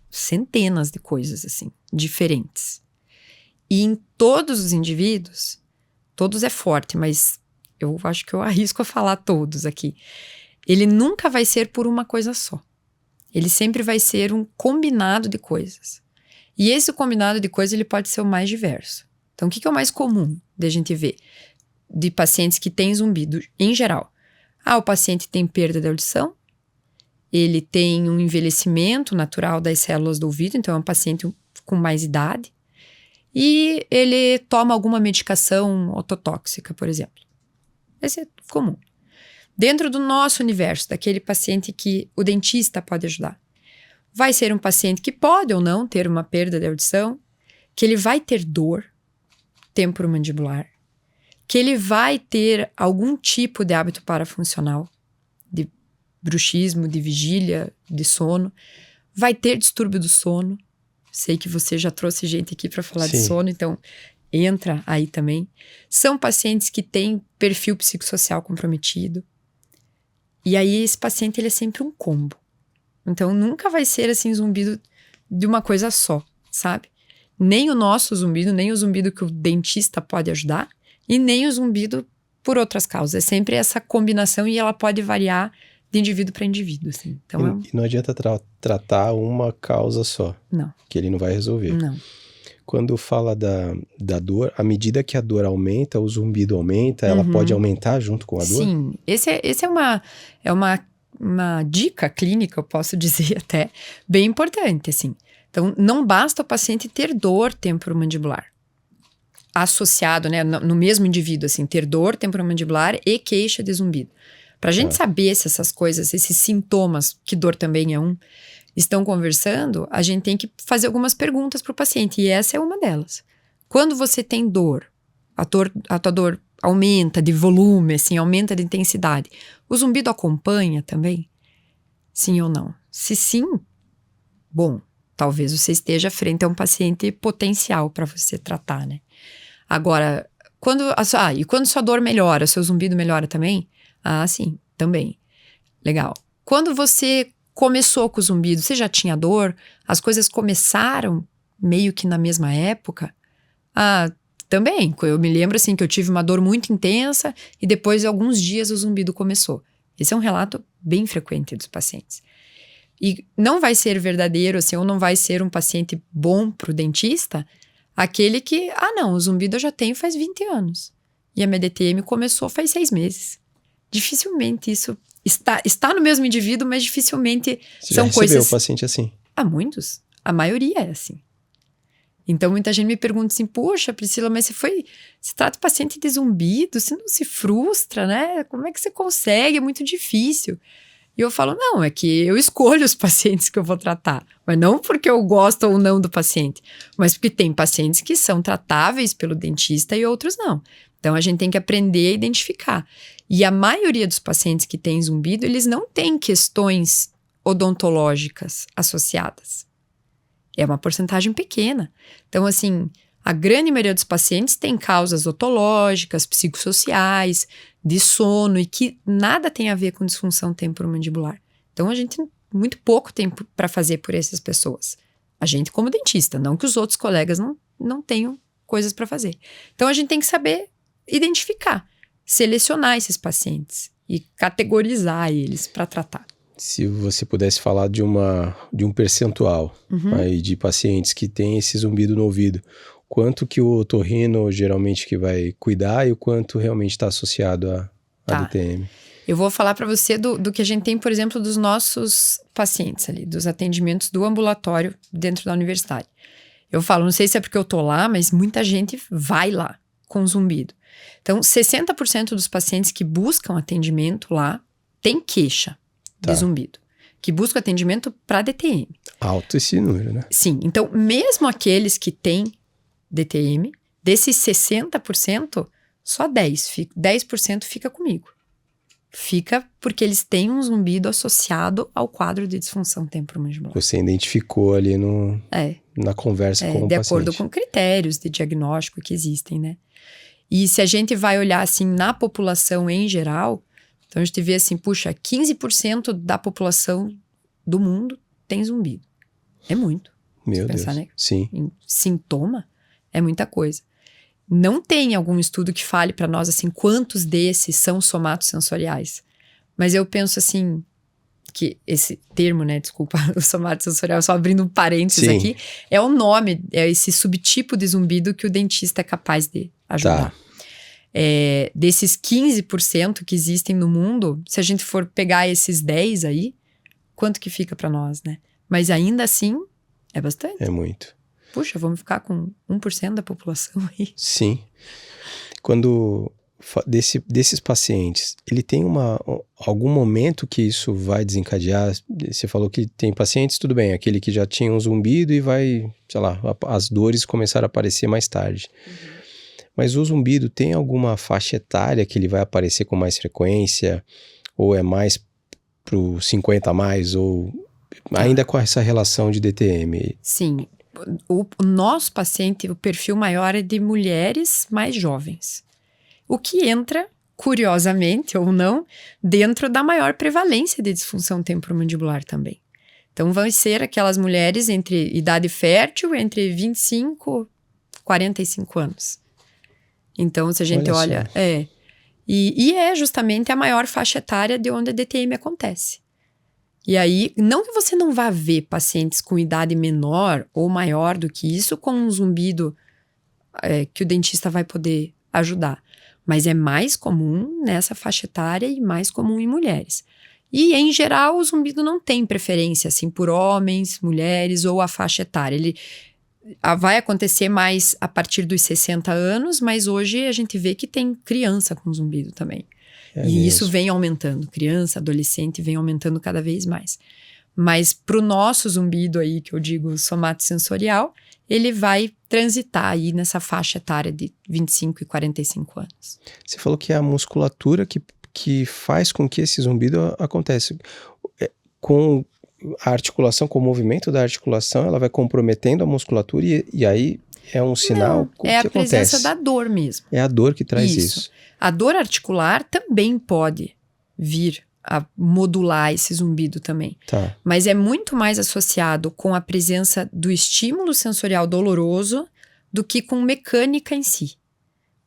centenas de coisas, assim, diferentes. E em todos os indivíduos, todos é forte, mas eu acho que eu arrisco a falar todos aqui. Ele nunca vai ser por uma coisa só. Ele sempre vai ser um combinado de coisas. E esse combinado de coisas, ele pode ser o mais diverso. Então, o que é o mais comum de a gente ver de pacientes que têm zumbido em geral? O paciente tem perda de audição, ele tem um envelhecimento natural das células do ouvido, então é um paciente com mais idade, e ele toma alguma medicação ototóxica, por exemplo. Esse é comum. Dentro do nosso universo, daquele paciente que o dentista pode ajudar, vai ser um paciente que pode ou não ter uma perda de audição, que ele vai ter dor temporomandibular, que ele vai ter algum tipo de hábito parafuncional, de bruxismo, de vigília, de sono, vai ter distúrbio do sono. Sei que você já trouxe gente aqui para falar de sono, então entra aí também. São pacientes que têm perfil psicossocial comprometido. E aí esse paciente, ele é sempre um combo. Então nunca vai ser assim zumbido de uma coisa só, sabe? Nem o nosso zumbido, nem o zumbido que o dentista pode ajudar, e nem o zumbido por outras causas. É sempre essa combinação e ela pode variar de indivíduo para indivíduo, assim. Então, e não adianta tratar uma causa só. Não. Que ele não vai resolver. Não. Quando fala da dor, à medida que a dor aumenta, o zumbido aumenta, ela pode aumentar junto com a dor? Sim. Esse é uma dica clínica, eu posso dizer até, bem importante, assim. Então, não basta o paciente ter dor temporomandibular. Associado, né, no mesmo indivíduo, assim, ter dor temporomandibular e queixa de zumbido. Pra gente saber se essas coisas, esses sintomas, que dor também é um, estão conversando, a gente tem que fazer algumas perguntas pro paciente, e essa é uma delas. Quando você tem dor, a tua dor aumenta de volume, assim, aumenta de intensidade, o zumbido acompanha também? Sim ou não? Se sim, bom, talvez você esteja frente a um paciente potencial para você tratar, né? Agora, e quando sua dor melhora, seu zumbido melhora também? Sim, também. Legal. quando você começou com o zumbido, você já tinha dor? As coisas começaram meio que na mesma época? Também. Eu me lembro assim que eu tive uma dor muito intensa e depois de alguns dias o zumbido começou. Esse é um relato bem frequente dos pacientes. E não vai ser verdadeiro, assim, ou não vai ser um paciente bom para o dentista, aquele que, não, o zumbido eu já tenho faz 20 anos. E a minha DTM começou faz 6 meses. Dificilmente isso está no mesmo indivíduo, mas dificilmente Você são já recebeu coisas... o paciente assim? Há muitos. A maioria é assim. Então, muita gente me pergunta assim, poxa, Priscila, mas você trata o paciente de zumbido, você não se frustra, né? Como é que você consegue? É muito difícil. E eu falo, não, é que eu escolho os pacientes que eu vou tratar. Mas não porque eu gosto ou não do paciente, mas porque tem pacientes que são tratáveis pelo dentista e outros não. Então, a gente tem que aprender a identificar. E a maioria dos pacientes que têm zumbido, eles não têm questões odontológicas associadas. É uma porcentagem pequena. Então, assim, a grande maioria dos pacientes tem causas otológicas, psicossociais, de sono e que nada tem a ver com disfunção temporomandibular. Então, a gente tem muito pouco tempo para fazer por essas pessoas. A gente como dentista, não que os outros colegas não tenham coisas para fazer. Então, a gente tem que saber identificar, selecionar esses pacientes e categorizar eles para tratar. Se você pudesse falar de um percentual aí de pacientes que têm esse zumbido no ouvido, quanto que o otorrino geralmente que vai cuidar e o quanto realmente está associado à DTM? Eu vou falar para você do que a gente tem, por exemplo, dos nossos pacientes ali, dos atendimentos do ambulatório dentro da universidade. Eu falo, não sei se é porque eu tô lá, mas muita gente vai lá com zumbido. Então, 60% dos pacientes que buscam atendimento lá tem queixa de zumbido, que busca atendimento para DTM. Alto esse número, né? Sim, então mesmo aqueles que têm DTM, desses 60%, só 10% fica comigo. Fica porque eles têm um zumbido associado ao quadro de disfunção temporomandibular. Você identificou ali na conversa com o paciente. De acordo com critérios de diagnóstico que existem, né? E se a gente vai olhar assim na população em geral, então a gente vê assim, puxa, 15% da população do mundo tem zumbido. É muito. Meu Deus, pensar, né? sim. Em sintoma, é muita coisa. Não tem algum estudo que fale para nós assim, quantos desses são somatosensoriais. Mas eu penso assim, que esse termo, né, desculpa, o somatosensorial, só abrindo um parênteses aqui, é o nome, é esse subtipo de zumbido que o dentista é capaz de ajudar. Desses 15% que existem no mundo, se a gente for pegar esses 10 aí, quanto que fica para nós, né? Mas ainda assim, é bastante. É muito. Puxa, vamos ficar com 1% da população aí. Sim. Quando desses pacientes, ele tem algum momento que isso vai desencadear? Você falou que tem pacientes, tudo bem, aquele que já tinha um zumbido e vai, sei lá, as dores começaram a aparecer mais tarde. Mas o zumbido tem alguma faixa etária que ele vai aparecer com mais frequência? Ou é mais pro 50 a mais? Ou ainda com essa relação de DTM? Sim. O nosso paciente, o perfil maior é de mulheres mais jovens. O que entra, curiosamente ou não, dentro da maior prevalência de disfunção temporomandibular também. Então, vão ser aquelas mulheres entre idade fértil, entre 25 e 45 anos. Então, se a gente olha... E é justamente a maior faixa etária de onde a DTM acontece. E aí, não que você não vá ver pacientes com idade menor ou maior do que isso com um zumbido que o dentista vai poder ajudar. Mas é mais comum nessa faixa etária e mais comum em mulheres. E, em geral, o zumbido não tem preferência, assim, por homens, mulheres ou a faixa etária. Ele vai acontecer mais a partir dos 60 anos, mas hoje a gente vê que tem criança com zumbido também. E isso vem aumentando. Criança, adolescente, vem aumentando cada vez mais. Mas pro nosso zumbido aí, que eu digo somatosensorial, ele vai transitar aí nessa faixa etária de 25 e 45 anos. Você falou que é a musculatura que faz com que esse zumbido aconteça. Com a articulação, com o movimento da articulação, ela vai comprometendo a musculatura e aí é um sinal. Não, é a presença da dor mesmo. É a dor que traz isso. A dor articular também pode vir a modular esse zumbido também. Tá. Mas é muito mais associado com a presença do estímulo sensorial doloroso do que com mecânica em si.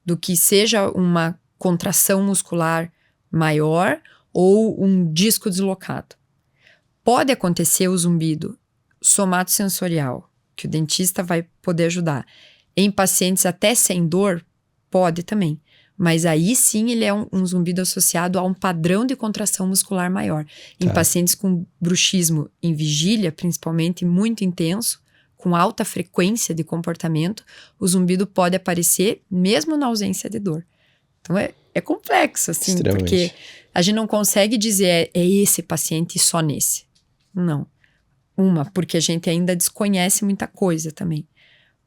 Do que seja uma contração muscular maior ou um disco deslocado. Pode acontecer o zumbido somatosensorial, que o dentista vai poder ajudar. Em pacientes até sem dor, pode também. Mas aí sim ele é um zumbido associado a um padrão de contração muscular maior. Em pacientes com bruxismo em vigília, principalmente muito intenso, com alta frequência de comportamento, o zumbido pode aparecer mesmo na ausência de dor. Então é complexo, assim, porque a gente não consegue dizer é esse paciente e só nesse. Não. Porque a gente ainda desconhece muita coisa também.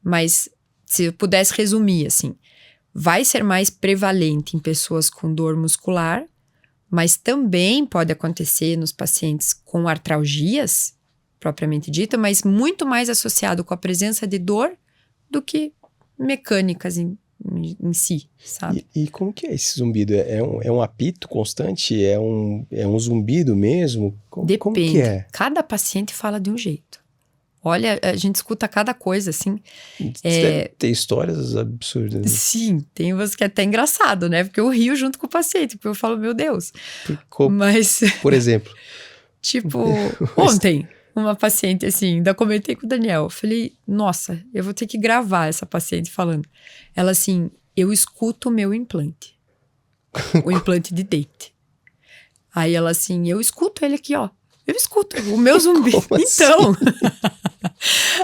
Mas se eu pudesse resumir, assim, vai ser mais prevalente em pessoas com dor muscular, mas também pode acontecer nos pacientes com artralgias, propriamente dita, mas muito mais associado com a presença de dor do que mecânicas em si, sabe? E como que é esse zumbido? É um apito constante? É um zumbido mesmo? Depende. Como que é? Cada paciente fala de um jeito. Olha, a gente escuta cada coisa, assim. Deve ter histórias absurdas. Né? Sim, tem umas que é até engraçado, né? Porque eu rio junto com o paciente, porque eu falo, meu Deus. Mas... Por exemplo? Tipo, ontem... Uma paciente, assim, ainda comentei com o Daniel. Falei, nossa, eu vou ter que gravar essa paciente falando. Ela assim, eu escuto o meu implante. O implante de dente. Aí ela assim, eu escuto ele aqui, ó. Eu escuto o meu zumbi. Então.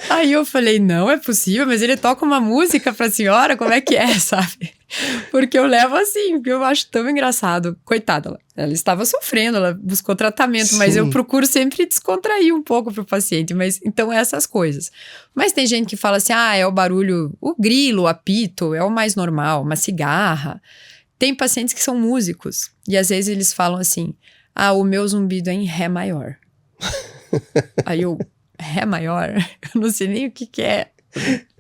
Aí eu falei, não é possível, mas ele toca uma música pra senhora, como é que é, sabe? Porque eu levo assim, porque eu acho tão engraçado. Coitada, ela estava sofrendo, ela buscou tratamento, mas eu procuro sempre descontrair um pouco pro paciente. Mas então essas coisas. Mas tem gente que fala assim, é o barulho, o grilo, o apito, é o mais normal, uma cigarra. Tem pacientes que são músicos e às vezes eles falam assim, o meu zumbido é em ré maior. Aí eu, ré maior? Eu não sei nem o que é.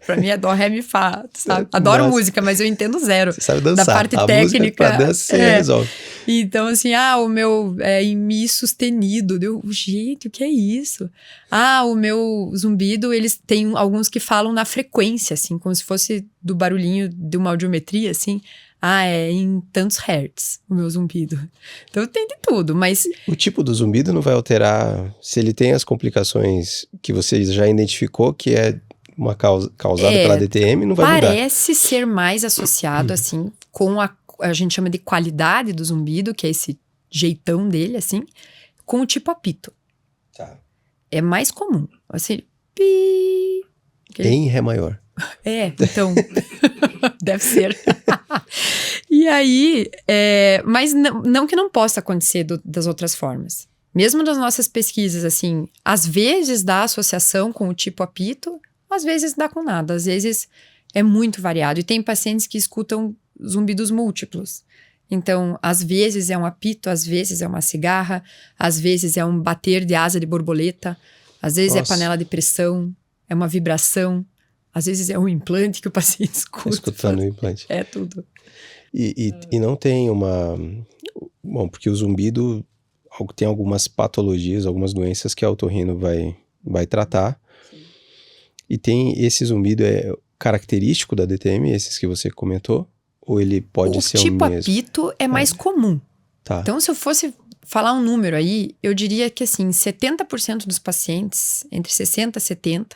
Pra mim é dó, ré, mi, fá, sabe? Adoro música, mas eu entendo zero. Você sabe dançar. Da parte a técnica. Música pra dança você resolve. Então, assim, o meu é em mi sustenido. Gente, o que é isso? O meu zumbido, eles têm alguns que falam na frequência, assim, como se fosse do barulhinho de uma audiometria, assim. É em tantos hertz, o meu zumbido. Então tem de tudo, mas... O tipo do zumbido não vai alterar se ele tem as complicações que você já identificou, que é uma causada pela DTM, não vai mudar. Parece ser mais associado, assim, com a gente chama de qualidade do zumbido, que é esse jeitão dele, assim, com o tipo apito. Tá. É mais comum, assim, pi... Em ré maior. Então, deve ser. E aí, mas não que não possa acontecer das outras formas. Mesmo nas nossas pesquisas, assim, às vezes dá associação com o tipo apito, às vezes dá com nada, às vezes é muito variado. E tem pacientes que escutam zumbidos múltiplos. Então, às vezes é um apito, às vezes é uma cigarra, às vezes é um bater de asa de borboleta, às vezes é panela de pressão, é uma vibração, às vezes é um implante que o paciente escuta. Escutando o implante. É tudo. E não tem uma... Bom, porque o zumbido tem algumas patologias, algumas doenças que a otorrino vai tratar. Sim. E tem esse zumbido característico da DTM, esses que você comentou? Ou ele pode ser o mesmo? O tipo apito é mais comum. Tá. Então, se eu fosse falar um número aí, eu diria que, assim, 70% dos pacientes, entre 60% e 70%,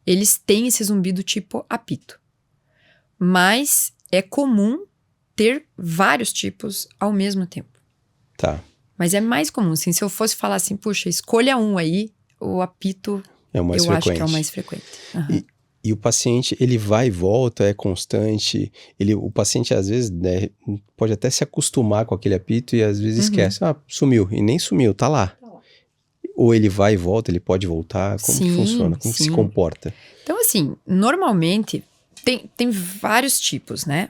eles têm esse zumbido tipo apito. Mas é comum ter vários tipos ao mesmo tempo. Tá. Mas é mais comum, assim, se eu fosse falar assim, puxa, escolha um aí, o apito é o mais frequente. Acho que é o mais frequente. Uhum. E o paciente, ele vai e volta, é constante, o paciente às vezes, né, pode até se acostumar com aquele apito e às vezes esquece, sumiu, e nem sumiu, tá lá. Ou ele vai e volta, ele pode voltar, como que funciona, como que se comporta? Então assim, normalmente tem vários tipos, né?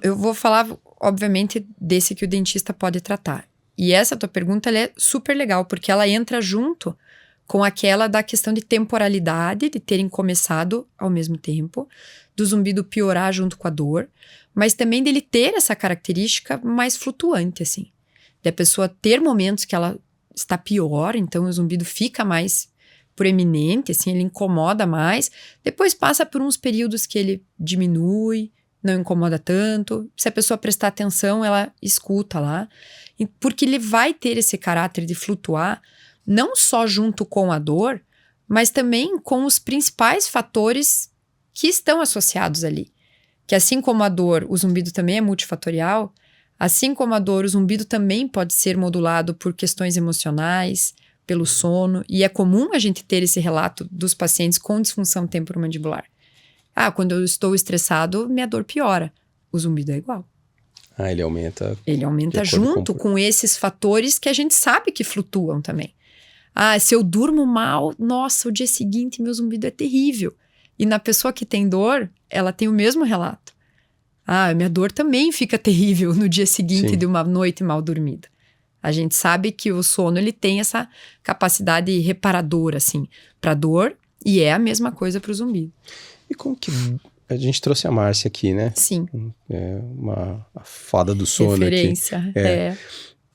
Eu vou falar, obviamente, desse que o dentista pode tratar. E essa tua pergunta, ela é super legal, porque ela entra junto com aquela da questão de temporalidade, de terem começado ao mesmo tempo, do zumbido piorar junto com a dor, mas também dele ter essa característica mais flutuante, assim. de a pessoa ter momentos que ela está pior, então o zumbido fica mais proeminente, assim, ele incomoda mais. Depois passa por uns períodos que ele diminui, não incomoda tanto. Se a pessoa prestar atenção, ela escuta lá. Porque ele vai ter esse caráter de flutuar, não só junto com a dor, mas também com os principais fatores que estão associados ali. Que assim como a dor, o zumbido também é multifatorial, assim como a dor, o zumbido também pode ser modulado por questões emocionais, pelo sono, e é comum a gente ter esse relato dos pacientes com disfunção temporomandibular. Quando eu estou estressado, minha dor piora. O zumbido é igual. Ele aumenta. Ele aumenta junto com esses fatores que a gente sabe que flutuam também. Se eu durmo mal, nossa, o dia seguinte meu zumbido é terrível. E na pessoa que tem dor, ela tem o mesmo relato. Minha dor também fica terrível no dia seguinte de uma noite mal dormida. A gente sabe que o sono, ele tem essa capacidade reparadora, assim, para dor, e é a mesma coisa para o zumbido. E como que... A gente trouxe a Márcia aqui, né? Sim. A fada do sono referência, aqui.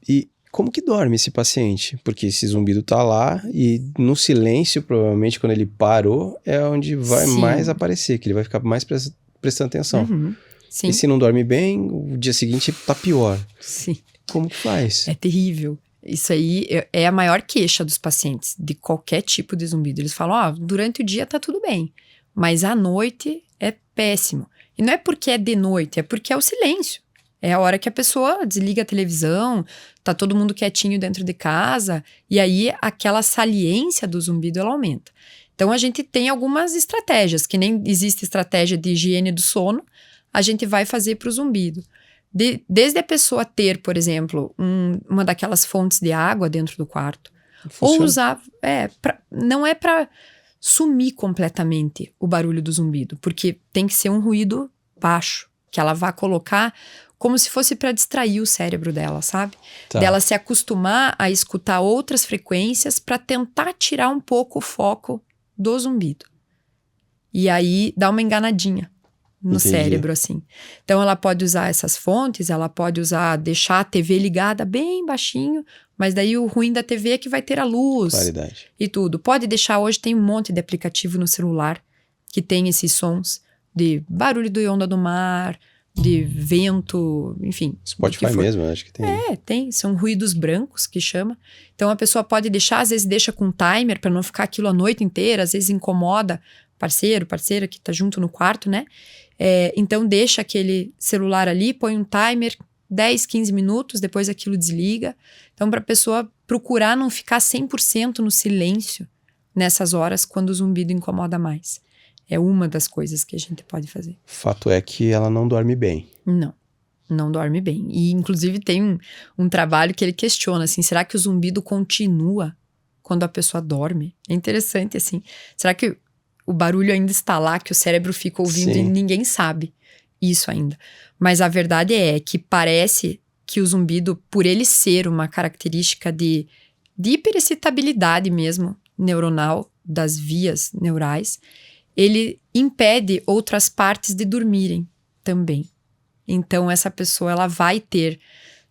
E como que dorme esse paciente? Porque esse zumbido tá lá e no silêncio, provavelmente, quando ele parou, é onde vai mais aparecer, que ele vai ficar mais prestando atenção. Uhum. Sim. E se não dorme bem, o dia seguinte tá pior. Sim. Como que faz? É terrível. Isso aí é a maior queixa dos pacientes, de qualquer tipo de zumbido. Eles falam, durante o dia tá tudo bem, mas à noite é péssimo. E não é porque é de noite, é porque é o silêncio. É a hora que a pessoa desliga a televisão, tá todo mundo quietinho dentro de casa, e aí aquela saliência do zumbido, ela aumenta. Então a gente tem algumas estratégias, que nem existe estratégia de higiene do sono, a gente vai fazer para o zumbido. Desde a pessoa ter, por exemplo, uma daquelas fontes de água dentro do quarto. Funciona. Ou usar... não é para sumir completamente o barulho do zumbido, porque tem que ser um ruído baixo, que ela vai colocar como se fosse para distrair o cérebro dela, sabe? Tá. Dela se acostumar a escutar outras frequências para tentar tirar um pouco o foco do zumbido. E aí dá uma enganadinha no cérebro, assim. Então, ela pode usar essas fontes, ela pode deixar a TV ligada bem baixinho, mas daí o ruim da TV é que vai ter a luz. Claridade. E tudo. Pode deixar, hoje tem um monte de aplicativo no celular que tem esses sons de barulho de onda do mar, de vento, enfim. Spotify mesmo, acho que tem. Tem. São ruídos brancos, que chama. Então, a pessoa pode deixar, às vezes deixa com timer, para não ficar aquilo a noite inteira, às vezes incomoda parceira que tá junto no quarto, né? Então, deixa aquele celular ali, põe um timer, 10, 15 minutos, depois aquilo desliga. Então, para a pessoa procurar não ficar 100% no silêncio nessas horas, quando o zumbido incomoda mais. É uma das coisas que a gente pode fazer. Fato é que ela não dorme bem. Não dorme bem. E, inclusive, tem um trabalho que ele questiona, assim, será que o zumbido continua quando a pessoa dorme? É interessante, assim. Será que o barulho ainda está lá, que o cérebro fica ouvindo? Sim. E ninguém sabe isso ainda. Mas a verdade é que parece que o zumbido, por ele ser uma característica de hiperexcitabilidade mesmo, neuronal, das vias neurais, ele impede outras partes de dormirem também. Então, essa pessoa, ela vai ter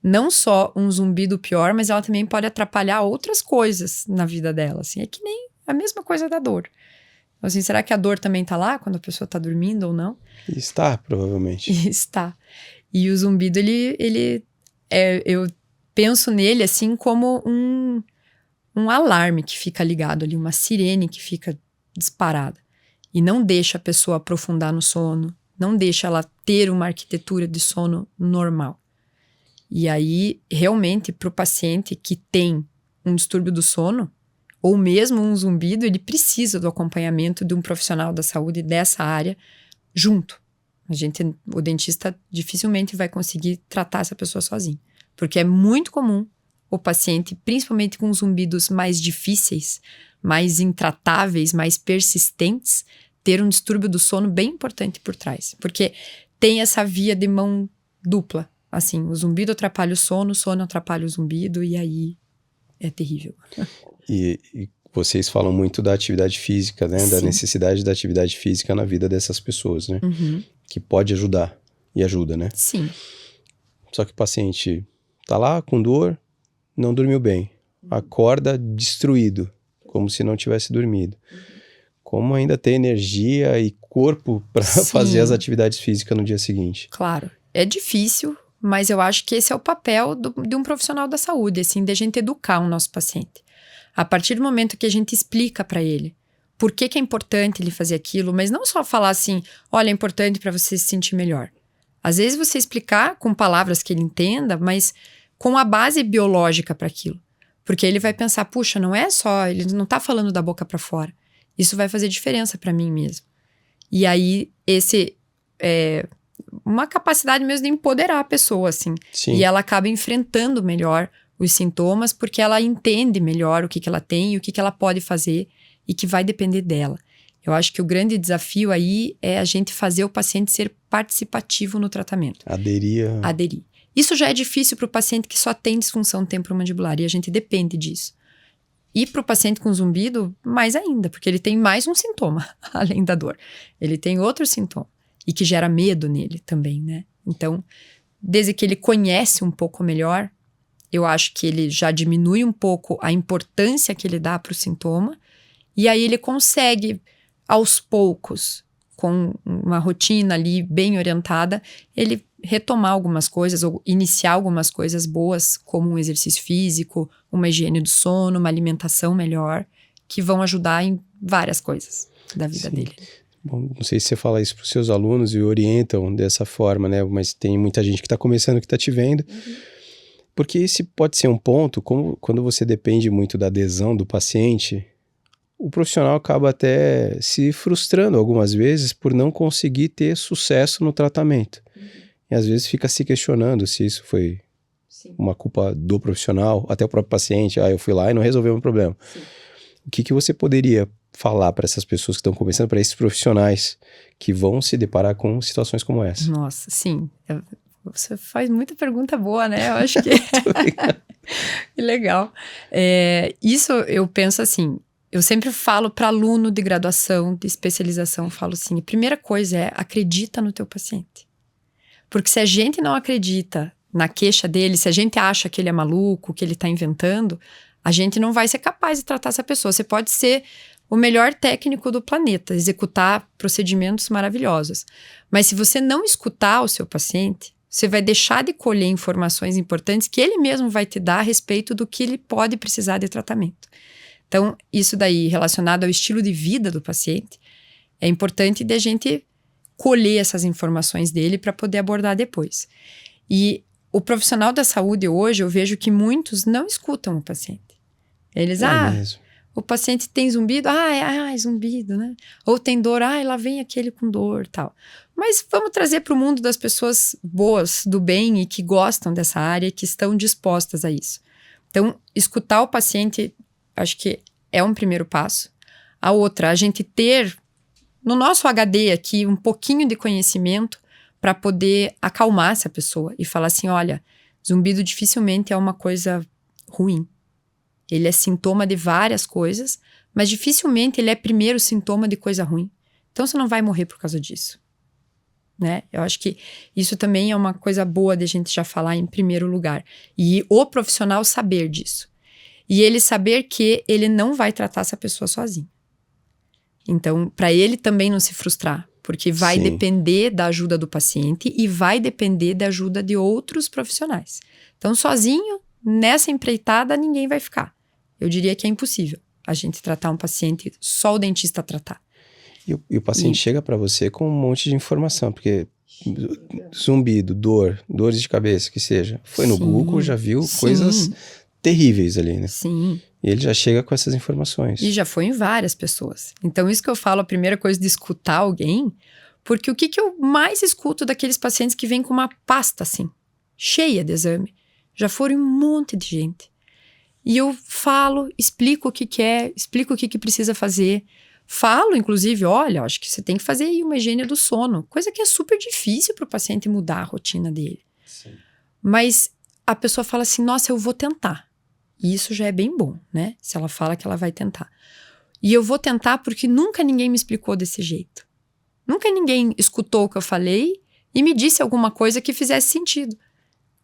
não só um zumbido pior, mas ela também pode atrapalhar outras coisas na vida dela, assim. É que nem a mesma coisa da dor. Assim, será que a dor também tá lá quando a pessoa tá dormindo ou não? Está, provavelmente. Está. E o zumbido, eu penso nele assim como um alarme que fica ligado ali, uma sirene que fica disparada. E não deixa a pessoa aprofundar no sono, não deixa ela ter uma arquitetura de sono normal. E aí, realmente, para o paciente que tem um distúrbio do sono, ou mesmo um zumbido, ele precisa do acompanhamento de um profissional da saúde dessa área junto. O dentista dificilmente vai conseguir tratar essa pessoa sozinho. Porque é muito comum o paciente, principalmente com zumbidos mais difíceis, mais intratáveis, mais persistentes, ter um distúrbio do sono bem importante por trás. Porque tem essa via de mão dupla. Assim, o zumbido atrapalha o sono atrapalha o zumbido, e aí é terrível. E vocês falam muito da atividade física, né? Sim. Da necessidade da atividade física na vida dessas pessoas, né? Uhum. Que pode ajudar, e ajuda, né? Sim. Só que o paciente tá lá com dor, não dormiu bem. Acorda destruído, como se não tivesse dormido. Como ainda ter energia e corpo para fazer as atividades físicas no dia seguinte. Claro, é difícil, mas eu acho que esse é o papel de um profissional da saúde, assim, de a gente educar o nosso paciente. A partir do momento que a gente explica para ele por que é importante ele fazer aquilo, mas não só falar assim, olha, é importante para você se sentir melhor. Às vezes você explicar com palavras que ele entenda, mas com a base biológica para aquilo. Porque ele vai pensar, puxa, não é só, ele não tá falando da boca para fora. Isso vai fazer diferença para mim mesmo. E aí, esse é uma capacidade mesmo de empoderar a pessoa, assim. Sim. E ela acaba enfrentando melhor os sintomas, porque ela entende melhor o que ela tem e o que ela pode fazer e que vai depender dela. Eu acho que o grande desafio aí é a gente fazer o paciente ser participativo no tratamento. Aderir. Isso já é difícil para o paciente que só tem disfunção temporomandibular e a gente depende disso. E para o paciente com zumbido, mais ainda, porque ele tem mais um sintoma, além da dor. Ele tem outro sintoma e que gera medo nele também, né? Então, desde que ele conhece um pouco melhor, eu acho que ele já diminui um pouco a importância que ele dá para o sintoma e aí ele consegue, aos poucos, com uma rotina ali bem orientada, ele retomar algumas coisas ou iniciar algumas coisas boas, como um exercício físico, uma higiene do sono, uma alimentação melhor, que vão ajudar em várias coisas da vida dele. Bom, não sei se você fala isso para os seus alunos e orientam dessa forma, né? Mas tem muita gente que está começando, que está te vendo. Porque esse pode ser um ponto, como quando você depende muito da adesão do paciente, o profissional acaba até se frustrando algumas vezes por não conseguir ter sucesso no tratamento. E às vezes fica se questionando se isso foi uma culpa do profissional, até o próprio paciente. Eu fui lá e não resolveu o meu problema. Sim. O que você poderia falar para essas pessoas que estão começando, para esses profissionais que vão se deparar com situações como essa? Nossa, sim. Você faz muita pergunta boa, né? Eu acho que... Que legal. Isso eu penso assim, eu sempre falo para aluno de graduação, de especialização, falo assim, a primeira coisa é acredita no teu paciente. Porque se a gente não acredita na queixa dele, se a gente acha que ele é maluco, que ele está inventando, a gente não vai ser capaz de tratar essa pessoa. Você pode ser o melhor técnico do planeta, executar procedimentos maravilhosos. Mas se você não escutar o seu paciente, você vai deixar de colher informações importantes que ele mesmo vai te dar a respeito do que ele pode precisar de tratamento. Então, isso daí relacionado ao estilo de vida do paciente, é importante de a gente colher essas informações dele para poder abordar depois. E o profissional da saúde hoje, eu vejo que muitos não escutam o paciente. Eles, mesmo. O paciente tem zumbido, é zumbido, né? Ou tem dor, lá vem aquele com dor, tal. Mas vamos trazer para o mundo das pessoas boas, do bem e que gostam dessa área, que estão dispostas a isso. Então, escutar o paciente, acho que é um primeiro passo. A outra, a gente ter no nosso HD aqui um pouquinho de conhecimento para poder acalmar essa pessoa e falar assim, olha, zumbido dificilmente é uma coisa ruim. Ele é sintoma de várias coisas, mas dificilmente ele é primeiro sintoma de coisa ruim. Então você não vai morrer por causa disso, né? Eu acho que isso também é uma coisa boa de a gente já falar em primeiro lugar. E o profissional saber disso. E ele saber que ele não vai tratar essa pessoa sozinho. Então, para ele também não se frustrar, porque vai depender da ajuda do paciente e vai depender da ajuda de outros profissionais. Então, sozinho, nessa empreitada, ninguém vai ficar. Eu diria que é impossível a gente tratar um paciente, só o dentista tratar. E o paciente chega para você com um monte de informação, porque zumbido, dores de cabeça, que seja, foi no Google, já viu coisas terríveis ali, né? Sim. E ele já chega com essas informações. E já foi em várias pessoas. Então, isso que eu falo, a primeira coisa de escutar alguém, porque o que eu mais escuto daqueles pacientes que vêm com uma pasta, assim, cheia de exame, já foram um monte de gente. E eu falo, explico o que é, explico o que precisa fazer. Falo, inclusive, olha, acho que você tem que fazer aí uma higiene do sono. Coisa que é super difícil para o paciente mudar a rotina dele. Sim. Mas a pessoa fala assim, nossa, eu vou tentar. E isso já é bem bom, né? Se ela fala que ela vai tentar. E eu vou tentar porque nunca ninguém me explicou desse jeito. Nunca ninguém escutou o que eu falei e me disse alguma coisa que fizesse sentido.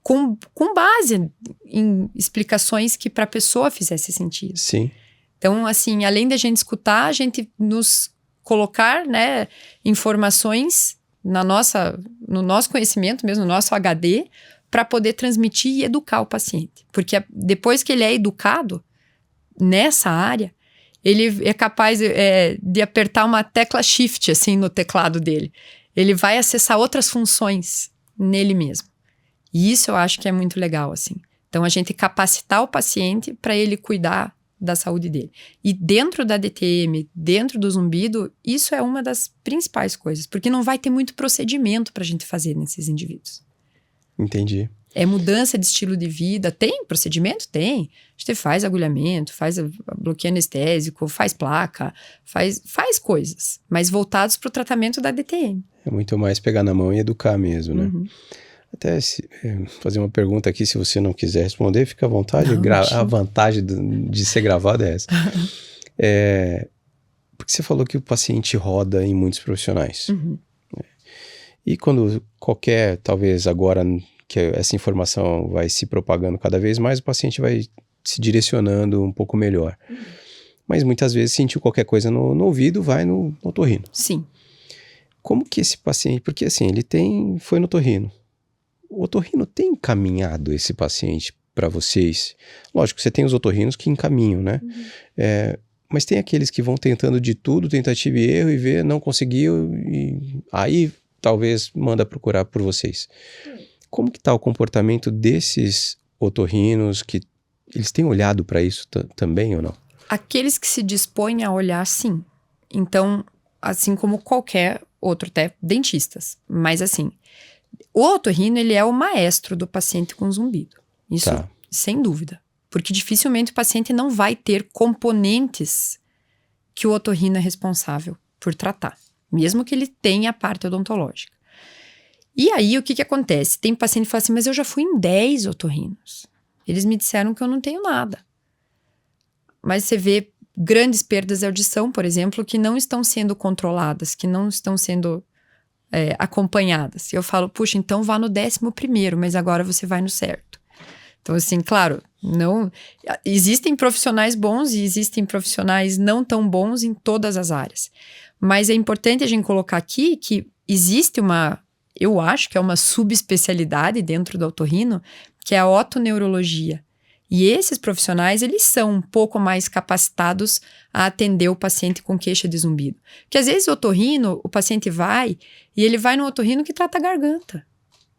com base em explicações que para a pessoa fizesse sentido. Sim. Então, assim, além da gente escutar, a gente nos colocar, né, informações no nosso conhecimento mesmo, no nosso HD, para poder transmitir e educar o paciente. Porque depois que ele é educado nessa área, ele é capaz de apertar uma tecla shift, assim, no teclado dele. Ele vai acessar outras funções nele mesmo. E isso eu acho que é muito legal, assim. Então, a gente capacitar o paciente para ele cuidar da saúde dele. E dentro da DTM, dentro do zumbido, isso é uma das principais coisas, porque não vai ter muito procedimento para a gente fazer nesses indivíduos. Entendi. É mudança de estilo de vida. Tem procedimento? Tem. A gente faz agulhamento, faz bloqueio anestésico, faz placa, faz coisas, mas voltados para o tratamento da DTM. É muito mais pegar na mão e educar mesmo, né? Uhum. Até fazer uma pergunta aqui, se você não quiser responder, fica à vontade. A vantagem de ser gravado é essa. Porque você falou que o paciente roda em muitos profissionais. Uhum. E quando talvez agora que essa informação vai se propagando cada vez mais, o paciente vai se direcionando um pouco melhor. Uhum. Mas muitas vezes sentiu qualquer coisa no ouvido, vai no otorrino. Sim. Como que esse paciente... Porque assim, foi no otorrino. O otorrino tem encaminhado esse paciente para vocês? Lógico, você tem os otorrinos que encaminham, né? Uhum. Mas tem aqueles que vão tentando de tudo, tentativa e erro, e vê, não conseguiu, e aí talvez manda procurar por vocês. Como que está o comportamento desses otorrinos, que eles têm olhado para isso também ou não? Aqueles que se dispõem a olhar, sim. Então, assim como qualquer outro, até dentistas. Mas assim, o otorrino, ele é o maestro do paciente com zumbido. Isso, sem dúvida. Porque dificilmente o paciente não vai ter componentes que o otorrino é responsável por tratar. Mesmo que ele tenha a parte odontológica. E aí, o que acontece? Tem paciente que fala assim, mas eu já fui em 10 otorrinos. Eles me disseram que eu não tenho nada. Mas você vê grandes perdas de audição, por exemplo, que não estão sendo controladas, que não estão sendo acompanhadas. E eu falo, puxa, então vá no 11º, mas agora você vai no certo. Então, assim, claro, não existem profissionais bons e existem profissionais não tão bons em todas as áreas. Mas é importante a gente colocar aqui que existe eu acho que é uma subespecialidade dentro do otorrino, que é a otoneurologia. E esses profissionais, eles são um pouco mais capacitados a atender o paciente com queixa de zumbido. Porque às vezes o otorrino, o paciente vai, e ele vai no otorrino que trata a garganta.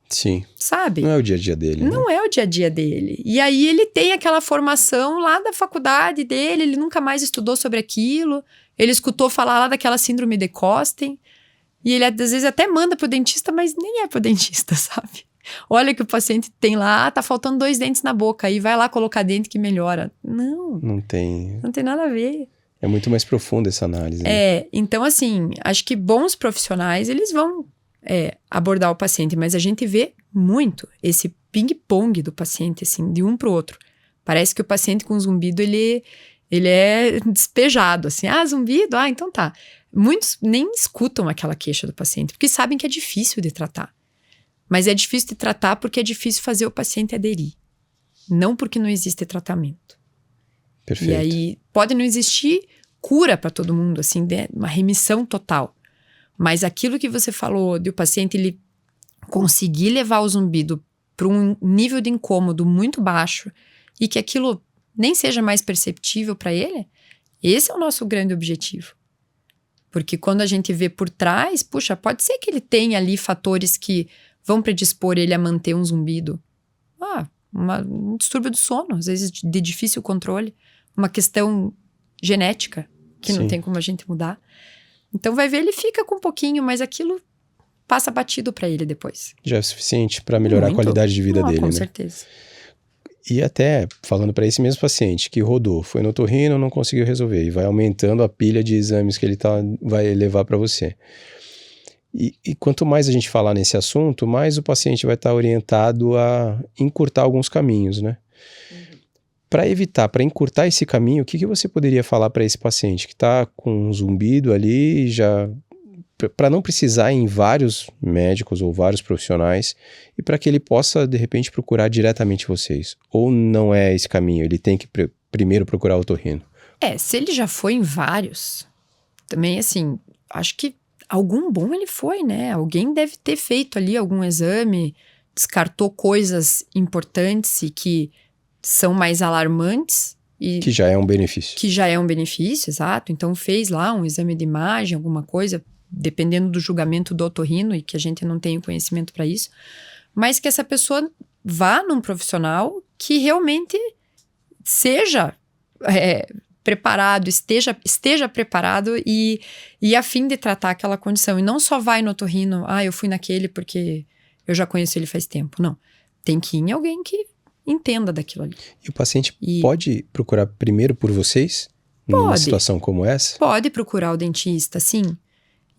Sim. Sabe? Não é o dia a dia dele, né? Não é o dia a dia dele. E aí ele tem aquela formação lá da faculdade dele, ele nunca mais estudou sobre aquilo, ele escutou falar lá daquela síndrome de Costen, e ele às vezes até manda pro dentista, mas nem é pro dentista, sabe? Olha que o paciente tem lá, tá faltando 2 dentes na boca, aí vai lá colocar dente que melhora. Não tem nada a ver. É muito mais profunda essa análise. Né? Então assim, acho que bons profissionais, eles vão abordar o paciente, mas a gente vê muito esse ping-pong do paciente, assim, de um pro outro. Parece que o paciente com zumbido, ele é despejado, assim, zumbido? Então tá. Muitos nem escutam aquela queixa do paciente, porque sabem que é difícil de tratar. Mas é difícil de tratar porque é difícil fazer o paciente aderir. Não porque não existe tratamento. Perfeito. E aí, pode não existir cura para todo mundo, assim, uma remissão total. Mas aquilo que você falou de o paciente ele conseguir levar o zumbido para um nível de incômodo muito baixo e que aquilo nem seja mais perceptível para ele, esse é o nosso grande objetivo. Porque quando a gente vê por trás, puxa, pode ser que ele tenha ali fatores que vão predispor ele a manter um zumbido. Um distúrbio do sono, às vezes de difícil controle, uma questão genética que não tem como a gente mudar. Então vai ver, ele fica com um pouquinho, mas aquilo passa batido para ele depois. Já é suficiente para melhorar a qualidade de vida dele, com né? certeza. E até falando para esse mesmo paciente que rodou, foi no otorrino, não conseguiu resolver, e vai aumentando a pilha de exames que ele vai levar para você. E quanto mais a gente falar nesse assunto, mais o paciente vai estar orientado a encurtar alguns caminhos, né? Para encurtar esse caminho, o que você poderia falar para esse paciente que está com um zumbido ali, já para não precisar ir em vários médicos ou vários profissionais e para que ele possa, de repente, procurar diretamente vocês? Ou não é esse caminho? Ele tem que primeiro procurar o otorrino? Se ele já foi em vários, também assim, acho que algum bom ele foi, né? Alguém deve ter feito ali algum exame, descartou coisas importantes e que são mais alarmantes. Que já é um benefício. Que já é um benefício, exato. Então fez lá um exame de imagem, alguma coisa, dependendo do julgamento do otorrino, e que a gente não tem o conhecimento para isso. Mas que essa pessoa vá num profissional que realmente seja preparado, esteja preparado e a fim de tratar aquela condição. E não só vai no otorrino, eu fui naquele porque eu já conheço ele faz tempo. Não. Tem que ir em alguém que entenda daquilo ali. E o paciente pode procurar primeiro por vocês? Numa situação como essa? Pode procurar o dentista, sim.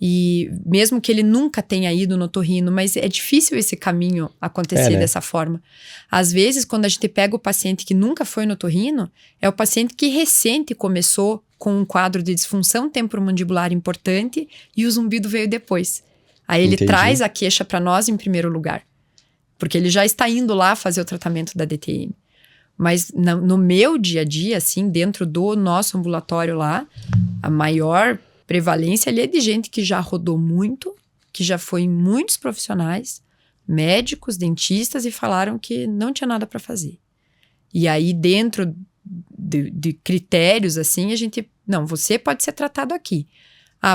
E mesmo que ele nunca tenha ido no otorrino, mas é difícil esse caminho acontecer dessa forma. Às vezes, quando a gente pega o paciente que nunca foi no otorrino, é o paciente que recente começou com um quadro de disfunção temporomandibular importante e o zumbido veio depois. Aí ele traz a queixa para nós em primeiro lugar. Porque ele já está indo lá fazer o tratamento da DTM. Mas no meu dia a dia, assim, dentro do nosso ambulatório lá, a maior prevalência ali é de gente que já rodou muito, que já foi em muitos profissionais, médicos, dentistas, e falaram que não tinha nada para fazer. E aí, dentro de critérios, assim, a gente... Não, você pode ser tratado aqui.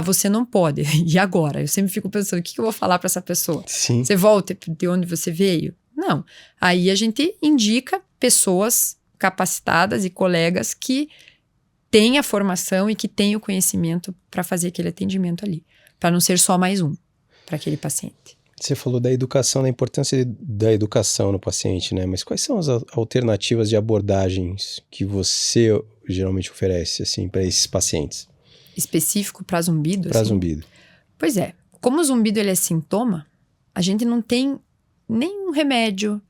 Você não pode. E agora? Eu sempre fico pensando, o que eu vou falar para essa pessoa? Sim. Você volta de onde você veio? Não. Aí a gente indica pessoas capacitadas e colegas que têm a formação e que têm o conhecimento para fazer aquele atendimento ali. Para não ser só mais um para aquele paciente. Você falou da educação, da importância da educação no paciente, né? Mas quais são as alternativas de abordagens que você geralmente oferece, assim, para esses pacientes? Específico para zumbido? Para assim? zumbido. Pois é. Como o zumbido ele é sintoma, a gente não tem nenhum remédio,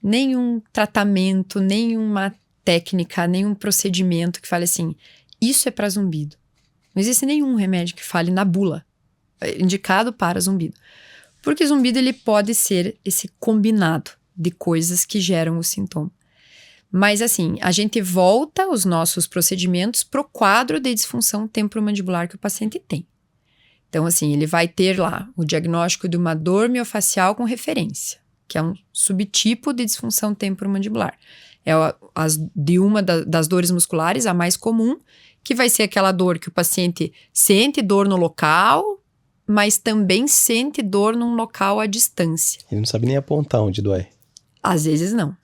nenhum tratamento, nenhuma técnica, nenhum procedimento que fale assim, isso é para zumbido. Não existe nenhum remédio que fale na bula, indicado para zumbido. Porque zumbido ele pode ser esse combinado de coisas que geram o sintoma. Mas assim, a gente volta os nossos procedimentos pro quadro de disfunção temporomandibular que o paciente tem. Então assim, ele vai ter lá o diagnóstico de uma dor miofacial com referência, que é um subtipo de disfunção temporomandibular. É uma das dores musculares, a mais comum, que vai ser aquela dor que o paciente sente dor no local, mas também sente dor num local à distância. Ele não sabe nem apontar onde dói. Às vezes não.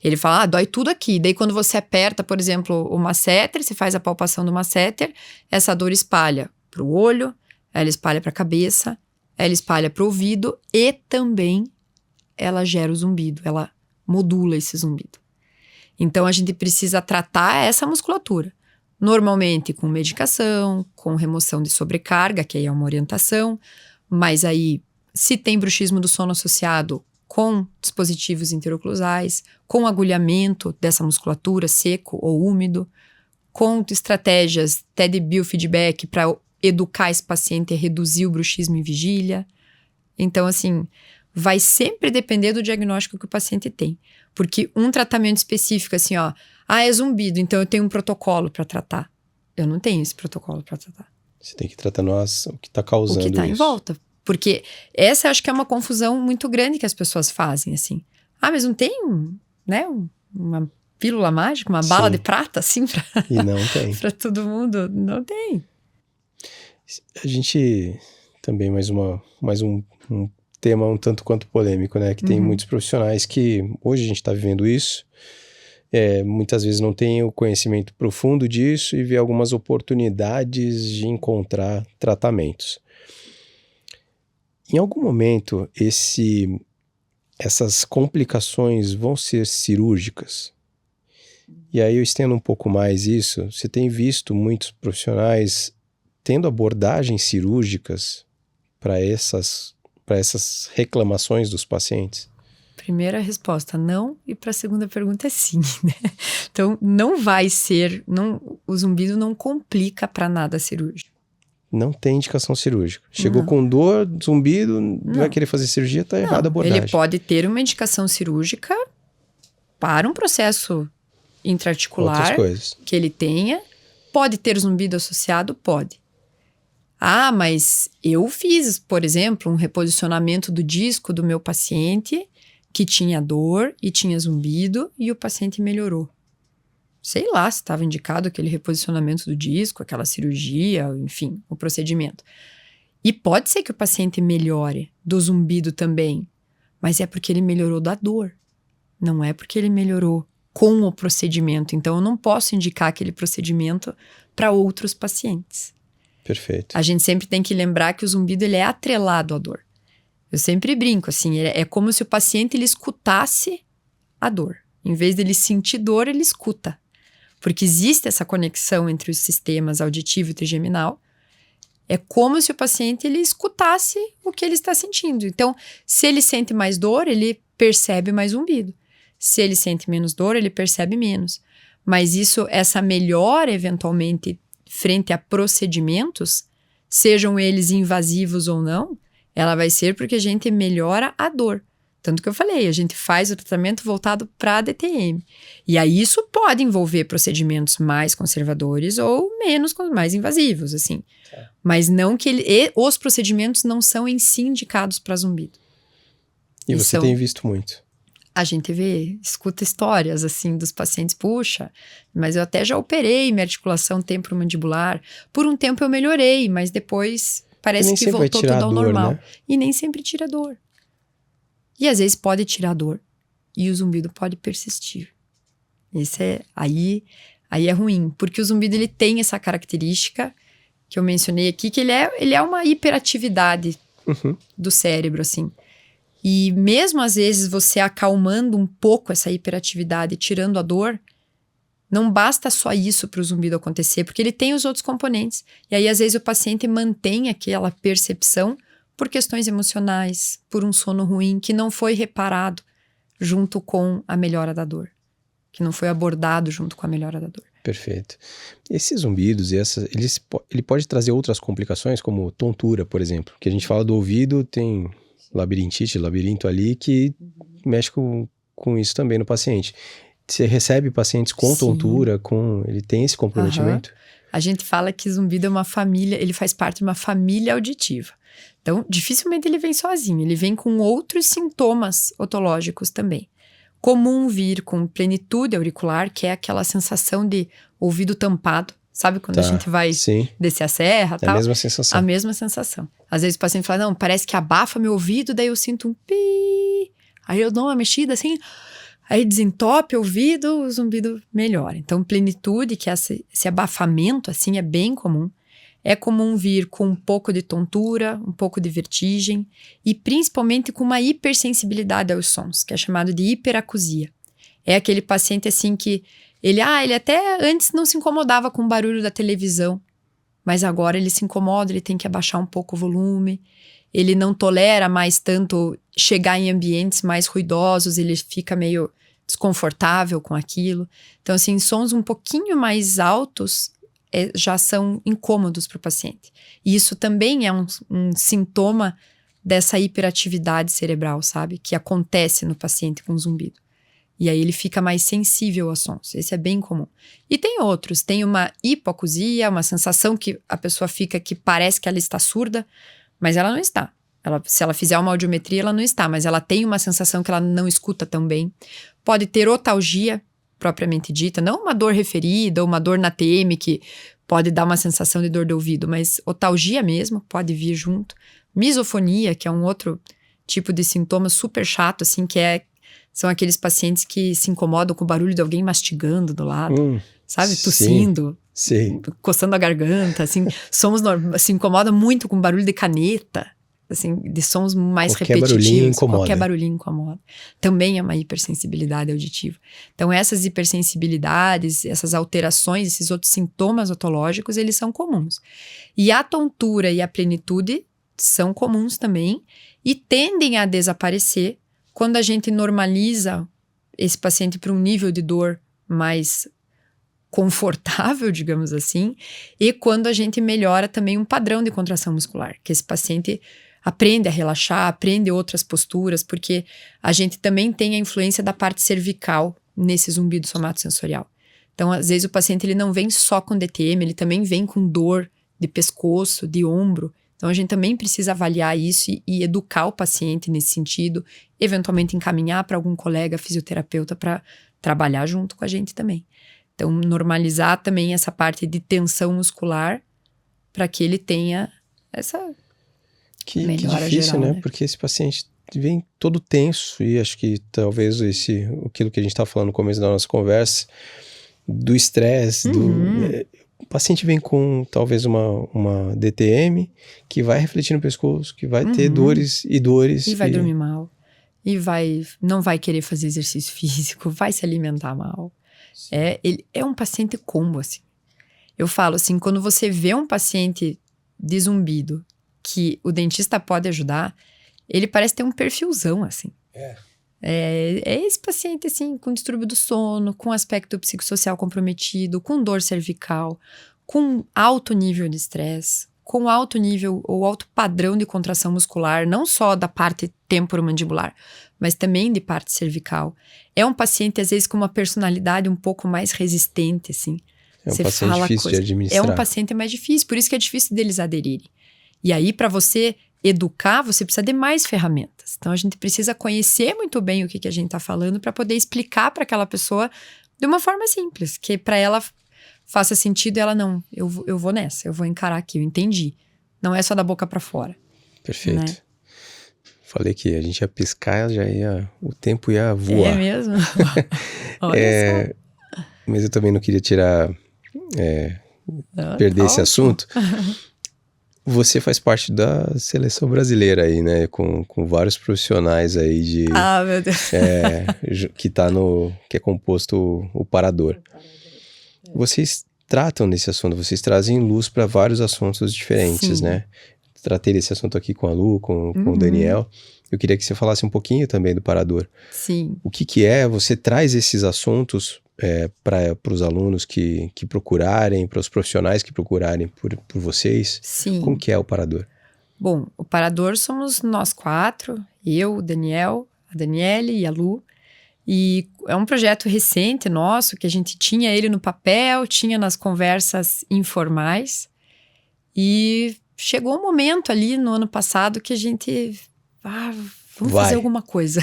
Ele fala, dói tudo aqui. Daí quando você aperta, por exemplo, o masseter, você faz a palpação do masseter, essa dor espalha para o olho, ela espalha para a cabeça, ela espalha para o ouvido e também ela gera o zumbido, ela modula esse zumbido. Então a gente precisa tratar essa musculatura. Normalmente com medicação, com remoção de sobrecarga, que aí é uma orientação, mas aí se tem bruxismo do sono associado, com dispositivos interoclusais, com agulhamento dessa musculatura seco ou úmido, com estratégias até de biofeedback para educar esse paciente a reduzir o bruxismo em vigília. Então, assim, vai sempre depender do diagnóstico que o paciente tem. Porque um tratamento específico, assim, é zumbido, então eu tenho um protocolo para tratar. Eu não tenho esse protocolo para tratar. Você tem que tratar o que está causando isso. O que está em volta. Porque essa eu acho que é uma confusão muito grande que as pessoas fazem, assim. Mas não tem, uma pílula mágica, uma bala de prata, assim, E não tem. para todo mundo? Não tem. A gente também, mais um tema um tanto quanto polêmico, né? Que tem muitos profissionais que hoje a gente está vivendo isso, muitas vezes não tem o conhecimento profundo disso e vê algumas oportunidades de encontrar tratamentos. Em algum momento, essas complicações vão ser cirúrgicas? E aí eu estendo um pouco mais isso. Você tem visto muitos profissionais tendo abordagens cirúrgicas para essas reclamações dos pacientes? Primeira resposta, não. E para a segunda pergunta é sim, né? Então, não vai ser... o zumbido não complica para nada cirúrgico. Não tem indicação cirúrgica. Chegou Não. com dor, zumbido, vai querer fazer cirurgia, tá errada a abordagem. Ele pode ter uma indicação cirúrgica para um processo intraarticular Outras coisas. que ele tenha. Pode ter zumbido associado? Pode. Ah, mas eu fiz, por exemplo, um reposicionamento do disco do meu paciente que tinha dor e tinha zumbido e o paciente melhorou. Sei lá se estava indicado aquele reposicionamento do disco, aquela cirurgia, enfim, o procedimento. E pode ser que o paciente melhore do zumbido também, mas é porque ele melhorou da dor. Não é porque ele melhorou com o procedimento. Então, eu não posso indicar aquele procedimento para outros pacientes. Perfeito. A gente sempre tem que lembrar que o zumbido ele é atrelado à dor. Eu sempre brinco, assim, é como se o paciente ele escutasse a dor. Em vez dele sentir dor, ele escuta. Porque existe essa conexão entre os sistemas auditivo e trigeminal. É como se o paciente ele escutasse o que ele está sentindo. Então, se ele sente mais dor, ele percebe mais zumbido. Se ele sente menos dor, ele percebe menos. Mas essa melhora, eventualmente, frente a procedimentos, sejam eles invasivos ou não, ela vai ser porque a gente melhora a dor. Tanto que eu falei, a gente faz o tratamento voltado para a DTM. E aí isso pode envolver procedimentos mais conservadores ou mais invasivos, assim. Mas não que os procedimentos não são em si indicados para zumbido. E você tem visto muito. A gente escuta histórias, assim, dos pacientes. Puxa, mas eu até já operei minha articulação temporomandibular. Por um tempo eu melhorei, mas depois parece que voltou tudo ao normal. Né? E nem sempre tira dor. E às vezes pode tirar dor. E o zumbido pode persistir. Aí é ruim. Porque o zumbido ele tem essa característica que eu mencionei aqui, que ele é uma hiperatividade do cérebro, assim. E mesmo às vezes você acalmando um pouco essa hiperatividade, tirando a dor, não basta só isso para o zumbido acontecer, porque ele tem os outros componentes. E aí às vezes o paciente mantém aquela percepção por questões emocionais, por um sono ruim que não foi reparado junto com a melhora da dor, que não foi abordado junto com a melhora da dor. Perfeito. Esses zumbidos, ele pode trazer outras complicações, como tontura, por exemplo, que a gente fala do ouvido, tem labirinto ali, que mexe com isso também no paciente. Você recebe pacientes com tontura, ele tem esse comprometimento? A gente fala que zumbido é uma família, ele faz parte de uma família auditiva. Então, dificilmente ele vem sozinho, ele vem com outros sintomas otológicos também. Comum vir com plenitude auricular, que é aquela sensação de ouvido tampado. Sabe quando a gente vai descer a serra? É a mesma sensação. A mesma sensação. Às vezes o paciente fala, não, parece que abafa meu ouvido, daí eu sinto um pi. Aí eu dou uma mexida assim, aí desentope o ouvido, o zumbido melhora. Então, plenitude, que é esse abafamento, assim, é bem comum. É comum vir com um pouco de tontura, um pouco de vertigem e principalmente com uma hipersensibilidade aos sons, que é chamado de hiperacusia. É aquele paciente assim que ele até antes não se incomodava com o barulho da televisão, mas agora ele se incomoda, ele tem que abaixar um pouco o volume, ele não tolera mais tanto chegar em ambientes mais ruidosos, ele fica meio desconfortável com aquilo. Então, assim, sons um pouquinho mais altos já são incômodos para o paciente. E isso também é um sintoma dessa hiperatividade cerebral, sabe? Que acontece no paciente com zumbido. E aí ele fica mais sensível a sons. Esse é bem comum. E tem outros. Tem uma hipoacusia, uma sensação que a pessoa fica que parece que ela está surda, mas ela não está. Se ela fizer uma audiometria, ela não está, mas ela tem uma sensação que ela não escuta tão bem. Pode ter otalgia, propriamente dita, não uma dor referida ou uma dor na TM que pode dar uma sensação de dor do ouvido, mas otalgia mesmo pode vir junto. Misofonia, que é um outro tipo de sintoma super chato, assim, são aqueles pacientes que se incomodam com o barulho de alguém mastigando do lado, sabe? Tossindo, coçando a garganta, assim. Se incomoda muito com o barulho de caneta, assim, de sons mais repetitivos. Qualquer barulhinho incomoda. Também é uma hipersensibilidade auditiva. Então, essas hipersensibilidades, essas alterações, esses outros sintomas otológicos, eles são comuns. E a tontura e a plenitude são comuns também e tendem a desaparecer quando a gente normaliza esse paciente para um nível de dor mais confortável, digamos assim, e quando a gente melhora também um padrão de contração muscular, que esse paciente aprende a relaxar, aprende outras posturas, porque a gente também tem a influência da parte cervical nesse zumbido somatosensorial. Então, às vezes o paciente ele não vem só com DTM, ele também vem com dor de pescoço, de ombro. Então, a gente também precisa avaliar isso e educar o paciente nesse sentido, eventualmente encaminhar para algum colega fisioterapeuta para trabalhar junto com a gente também. Então, normalizar também essa parte de tensão muscular para que ele tenha essa melhora difícil, geral, né? Porque esse paciente vem todo tenso e acho que talvez aquilo que a gente estava falando no começo da nossa conversa, do estresse, o paciente vem com talvez uma DTM que vai refletir no pescoço, que vai ter dores. E vai dormir mal. E não vai querer fazer exercício físico, vai se alimentar mal. Ele é um paciente combo, assim. Eu falo assim, quando você vê um paciente de zumbido que o dentista pode ajudar, ele parece ter um perfilzão, assim. É esse paciente, assim, com distúrbio do sono, com aspecto psicossocial comprometido, com dor cervical, com alto nível de estresse, com alto nível ou alto padrão de contração muscular, não só da parte temporomandibular, mas também de parte cervical. É um paciente, às vezes, com uma personalidade um pouco mais resistente, assim. É um paciente difícil de administrar. É um paciente mais difícil, por isso que é difícil deles aderirem. E aí, para você educar, você precisa de mais ferramentas. Então, a gente precisa conhecer muito bem o que a gente está falando para poder explicar para aquela pessoa de uma forma simples, que para ela faça sentido e ela não, eu vou nessa, eu vou encarar aqui, eu entendi. Não é só da boca para fora. Perfeito. Né? Falei que a gente ia piscar, o tempo ia voar. É mesmo? Olha só. Mas eu também não queria perder esse assunto. Você faz parte da seleção brasileira aí, né? Com vários profissionais aí de... Ah, meu Deus. Que é composto o parador. Vocês tratam desse assunto, vocês trazem luz para vários assuntos diferentes, né? Tratei desse assunto aqui com a Lu, com o Daniel. Eu queria que você falasse um pouquinho também do parador. Sim. O que é? Você traz esses assuntos para os alunos que procurarem, para os profissionais que procurarem por vocês? Sim. Como que é o parador? Bom, o parador somos nós 4, eu, o Daniel, a Daniele e a Lu. E é um projeto recente nosso, que a gente tinha ele no papel, tinha nas conversas informais. E chegou um momento ali no ano passado que a gente... vamos fazer alguma coisa.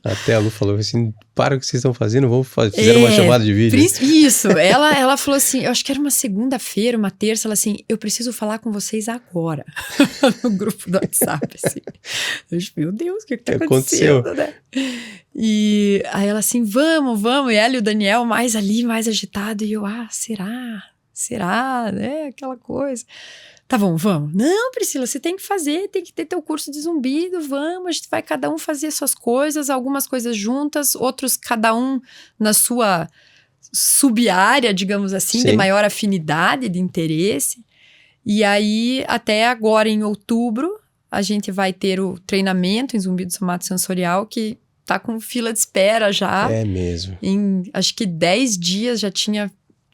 Até a Lu falou assim, para o que vocês estão fazendo, fizeram uma chamada de vídeo. Isso, ela falou assim, eu acho que era uma segunda-feira, uma terça, ela assim, eu preciso falar com vocês agora, no grupo do WhatsApp, assim. Eu disse, meu Deus, o que tá acontecendo, né? E aí ela assim, vamos, e ela e o Daniel mais ali, mais agitado, e eu, será, né, aquela coisa. Tá bom, vamos. Não, Priscila, você tem que fazer, tem que ter teu curso de zumbido, vamos, a gente vai cada um fazer suas coisas, algumas coisas juntas, outros cada um na sua sub-área, digamos assim, de maior afinidade, de interesse. E aí, até agora em outubro, a gente vai ter o treinamento em zumbido somatosensorial, que tá com fila de espera já. É mesmo. Em, acho que 10 dias já tinha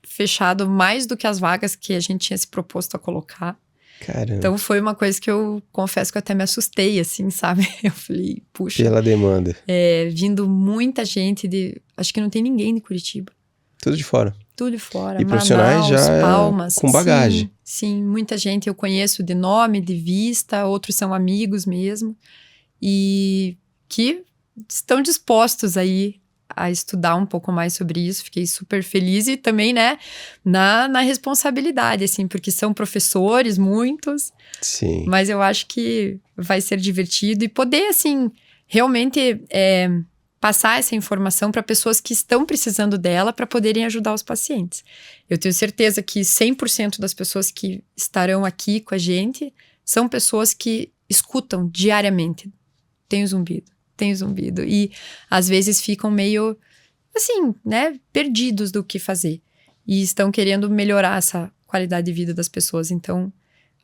fechado mais do que as vagas que a gente tinha se proposto a colocar. Caramba. Então foi uma coisa que eu confesso que eu até me assustei, assim, sabe? Eu falei, puxa. Pela demanda. Vindo muita gente acho que não tem ninguém de Curitiba. Tudo de fora. Tudo de fora. E profissionais Manaus, já Palmas. com bagagem. Sim, muita gente eu conheço de nome, de vista, outros são amigos mesmo. E que estão dispostos aí a estudar um pouco mais sobre isso, fiquei super feliz e também, né, na responsabilidade, assim, porque são professores, muitos. Sim. Mas eu acho que vai ser divertido e poder, assim, realmente passar essa informação para pessoas que estão precisando dela para poderem ajudar os pacientes. Eu tenho certeza que 100% das pessoas que estarão aqui com a gente são pessoas que escutam diariamente. Tenho zumbido. E às vezes ficam meio, assim, né, perdidos do que fazer. E estão querendo melhorar essa qualidade de vida das pessoas. Então,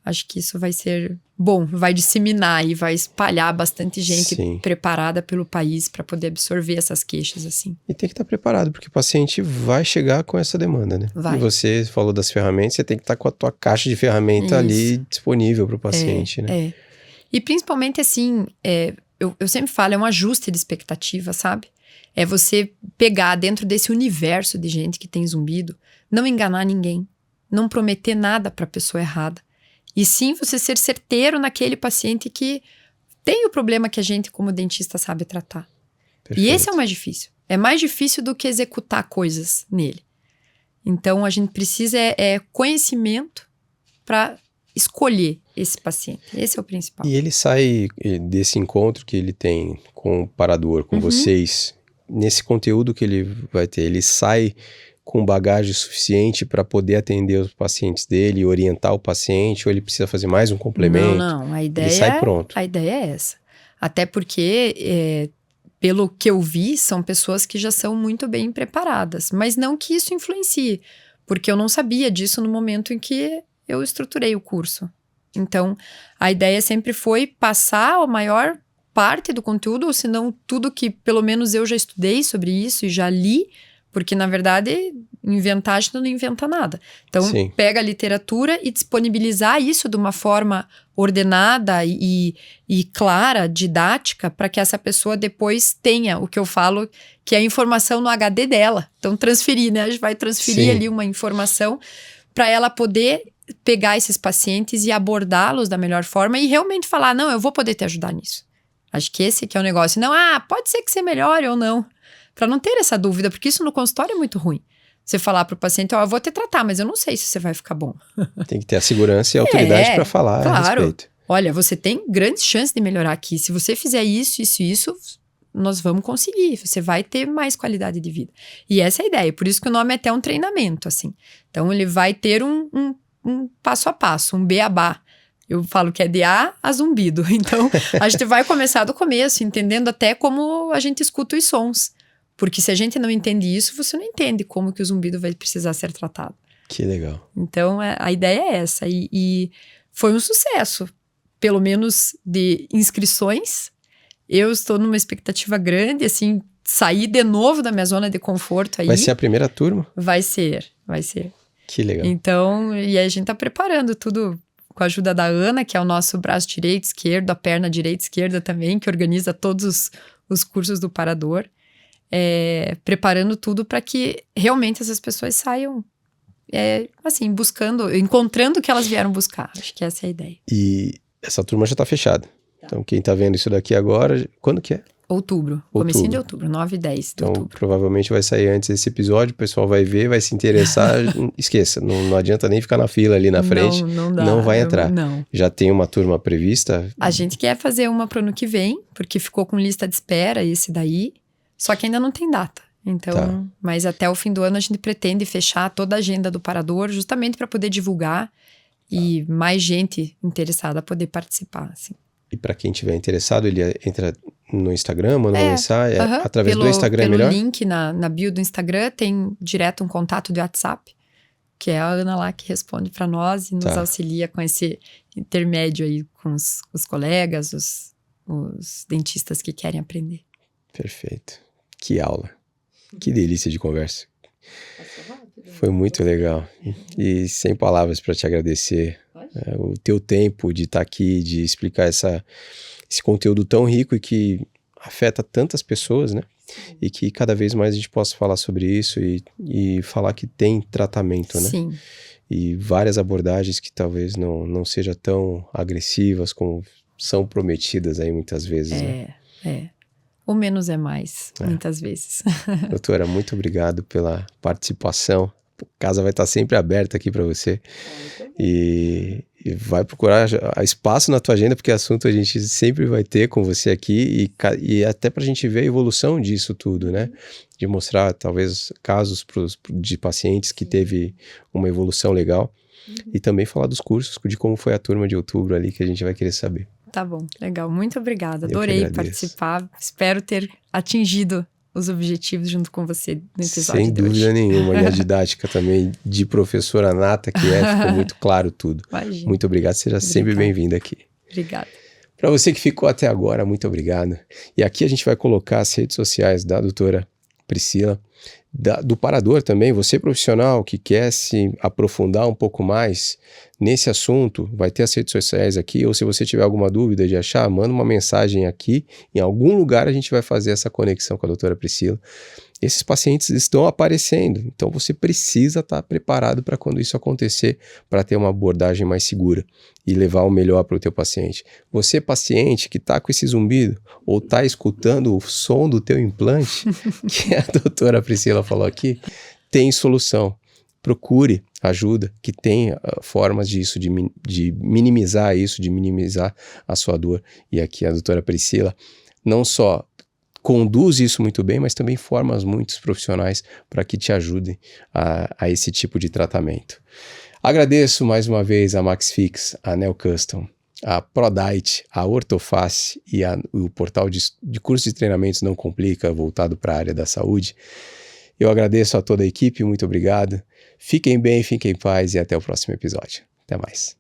acho que isso vai ser bom, vai disseminar e vai espalhar bastante gente preparada pelo país para poder absorver essas queixas, assim. E tem que estar preparado, porque o paciente vai chegar com essa demanda, né? Vai. E você falou das ferramentas, você tem que estar com a tua caixa de ferramenta ali disponível para o paciente, né? E principalmente, assim, eu sempre falo, é um ajuste de expectativa, sabe? É você pegar dentro desse universo de gente que tem zumbido, não enganar ninguém, não prometer nada para a pessoa errada. E sim você ser certeiro naquele paciente que tem o problema que a gente, como dentista, sabe tratar. Perfeito. E esse é o mais difícil. É mais difícil do que executar coisas nele. Então, a gente precisa conhecimento para escolher esse paciente. Esse é o principal. E ele sai desse encontro que ele tem com o parador, com vocês, nesse conteúdo que ele vai ter, ele sai com bagagem suficiente para poder atender os pacientes dele, orientar o paciente, ou ele precisa fazer mais um complemento? Não, a ideia ele sai pronto. A ideia é essa. Até porque, pelo que eu vi, são pessoas que já são muito bem preparadas, mas não que isso influencie, porque eu não sabia disso no momento em que eu estruturei o curso. Então, a ideia sempre foi passar a maior parte do conteúdo, ou se não tudo que pelo menos eu já estudei sobre isso e já li, porque, na verdade, inventar, a gente não inventa nada. Então, pega a literatura e disponibilizar isso de uma forma ordenada e clara, didática, para que essa pessoa depois tenha o que eu falo, que é a informação no HD dela. Então, transferir, né? A gente vai transferir ali uma informação para ela poder pegar esses pacientes e abordá-los da melhor forma e realmente falar, não, eu vou poder te ajudar nisso. Acho que esse que é o negócio. Não, pode ser que você melhore ou não. Para não ter essa dúvida, porque isso no consultório é muito ruim. Você falar para o paciente, eu vou te tratar, mas eu não sei se você vai ficar bom. Tem que ter a segurança e a autoridade para falar a respeito. Olha, você tem grandes chances de melhorar aqui. Se você fizer isso, nós vamos conseguir. Você vai ter mais qualidade de vida. E essa é a ideia. Por isso que o nome é até um treinamento, assim. Então, ele vai ter um passo a passo, um beabá. Eu falo que é de A a zumbido. Então, a gente vai começar do começo, entendendo até como a gente escuta os sons. Porque se a gente não entende isso, você não entende como que o zumbido vai precisar ser tratado. Que legal. Então, a ideia é essa. E foi um sucesso. Pelo menos de inscrições. Eu estou numa expectativa grande, assim, sair de novo da minha zona de conforto aí. Vai ser a primeira turma? Vai ser. Que legal. Então, e a gente tá preparando tudo com a ajuda da Ana, que é o nosso braço direito, esquerdo, a perna direita e esquerda também, que organiza todos os cursos do parador. Preparando tudo para que realmente essas pessoas saiam, assim, encontrando o que elas vieram buscar. Acho que essa é a ideia. E essa turma já está fechada. Então, quem está vendo isso daqui agora, quando que é? Outubro. Comecinho de outubro, 9 e 10 de outubro. Então, provavelmente vai sair antes desse episódio, o pessoal vai ver, vai se interessar. Esqueça, não adianta nem ficar na fila ali na frente. Não dá. Não vai entrar. Não. Já tem uma turma prevista? A gente quer fazer uma pro ano que vem, porque ficou com lista de espera esse daí. Só que ainda não tem data. Então, mas até o fim do ano a gente pretende fechar toda a agenda do parador, justamente para poder divulgar e mais gente interessada poder participar, assim. E para quem tiver interessado, ele entra no Instagram, manda uma mensagem, através do Instagram é melhor? Pelo link na bio do Instagram tem direto um contato de WhatsApp, que é a Ana lá que responde para nós e nos auxilia com esse intermédio aí com os colegas, os dentistas que querem aprender. Perfeito. Que aula. Que delícia de conversa. Foi muito legal. E sem palavras para te agradecer. O teu tempo de estar aqui, de explicar esse conteúdo tão rico e que afeta tantas pessoas, né? E que cada vez mais a gente possa falar sobre isso e falar que tem tratamento, né? Sim. E várias abordagens que talvez não sejam tão agressivas como são prometidas aí muitas vezes, né? O menos é mais, muitas vezes. Doutora, muito obrigado pela participação. A casa vai estar sempre aberta aqui para você. E vai procurar espaço na tua agenda, porque assunto a gente sempre vai ter com você aqui e até para a gente ver a evolução disso tudo, né? De mostrar, talvez, casos de pacientes que teve uma evolução legal. E também falar dos cursos, de como foi a turma de outubro ali, que a gente vai querer saber. Tá bom, legal. Muito obrigada. Adorei participar. Espero ter atingido os objetivos junto com você no episódio Sem de hoje. dúvida nenhuma. E a didática também de professora nata que ficou muito claro tudo. Imagina. Muito obrigado, seja sempre bem-vinda aqui. Obrigada. Para você que ficou até agora, muito obrigado. E aqui a gente vai colocar as redes sociais da doutora Priscila, do Parador também. Você profissional que quer se aprofundar um pouco mais nesse assunto, vai ter as redes sociais aqui, ou se você tiver alguma dúvida de achar, manda uma mensagem aqui, em algum lugar a gente vai fazer essa conexão com a doutora Priscila. Esses pacientes estão aparecendo, então você precisa estar preparado para quando isso acontecer, para ter uma abordagem mais segura e levar o melhor para o teu paciente. Você, paciente que está com esse zumbido ou está escutando o som do teu implante, que a doutora Priscila falou aqui, tem solução. Procure ajuda, que tem formas disso, de minimizar isso, de minimizar a sua dor. E aqui a doutora Priscila não só conduz isso muito bem, mas também formas muitos profissionais para que te ajudem a esse tipo de tratamento. Agradeço mais uma vez a MaxFix, a Neo Custom, a ProDiet, a Ortoface e o portal de cursos de treinamentos Não Complica, voltado para a área da saúde. Eu agradeço a toda a equipe, muito obrigado. Fiquem bem, fiquem em paz e até o próximo episódio. Até mais.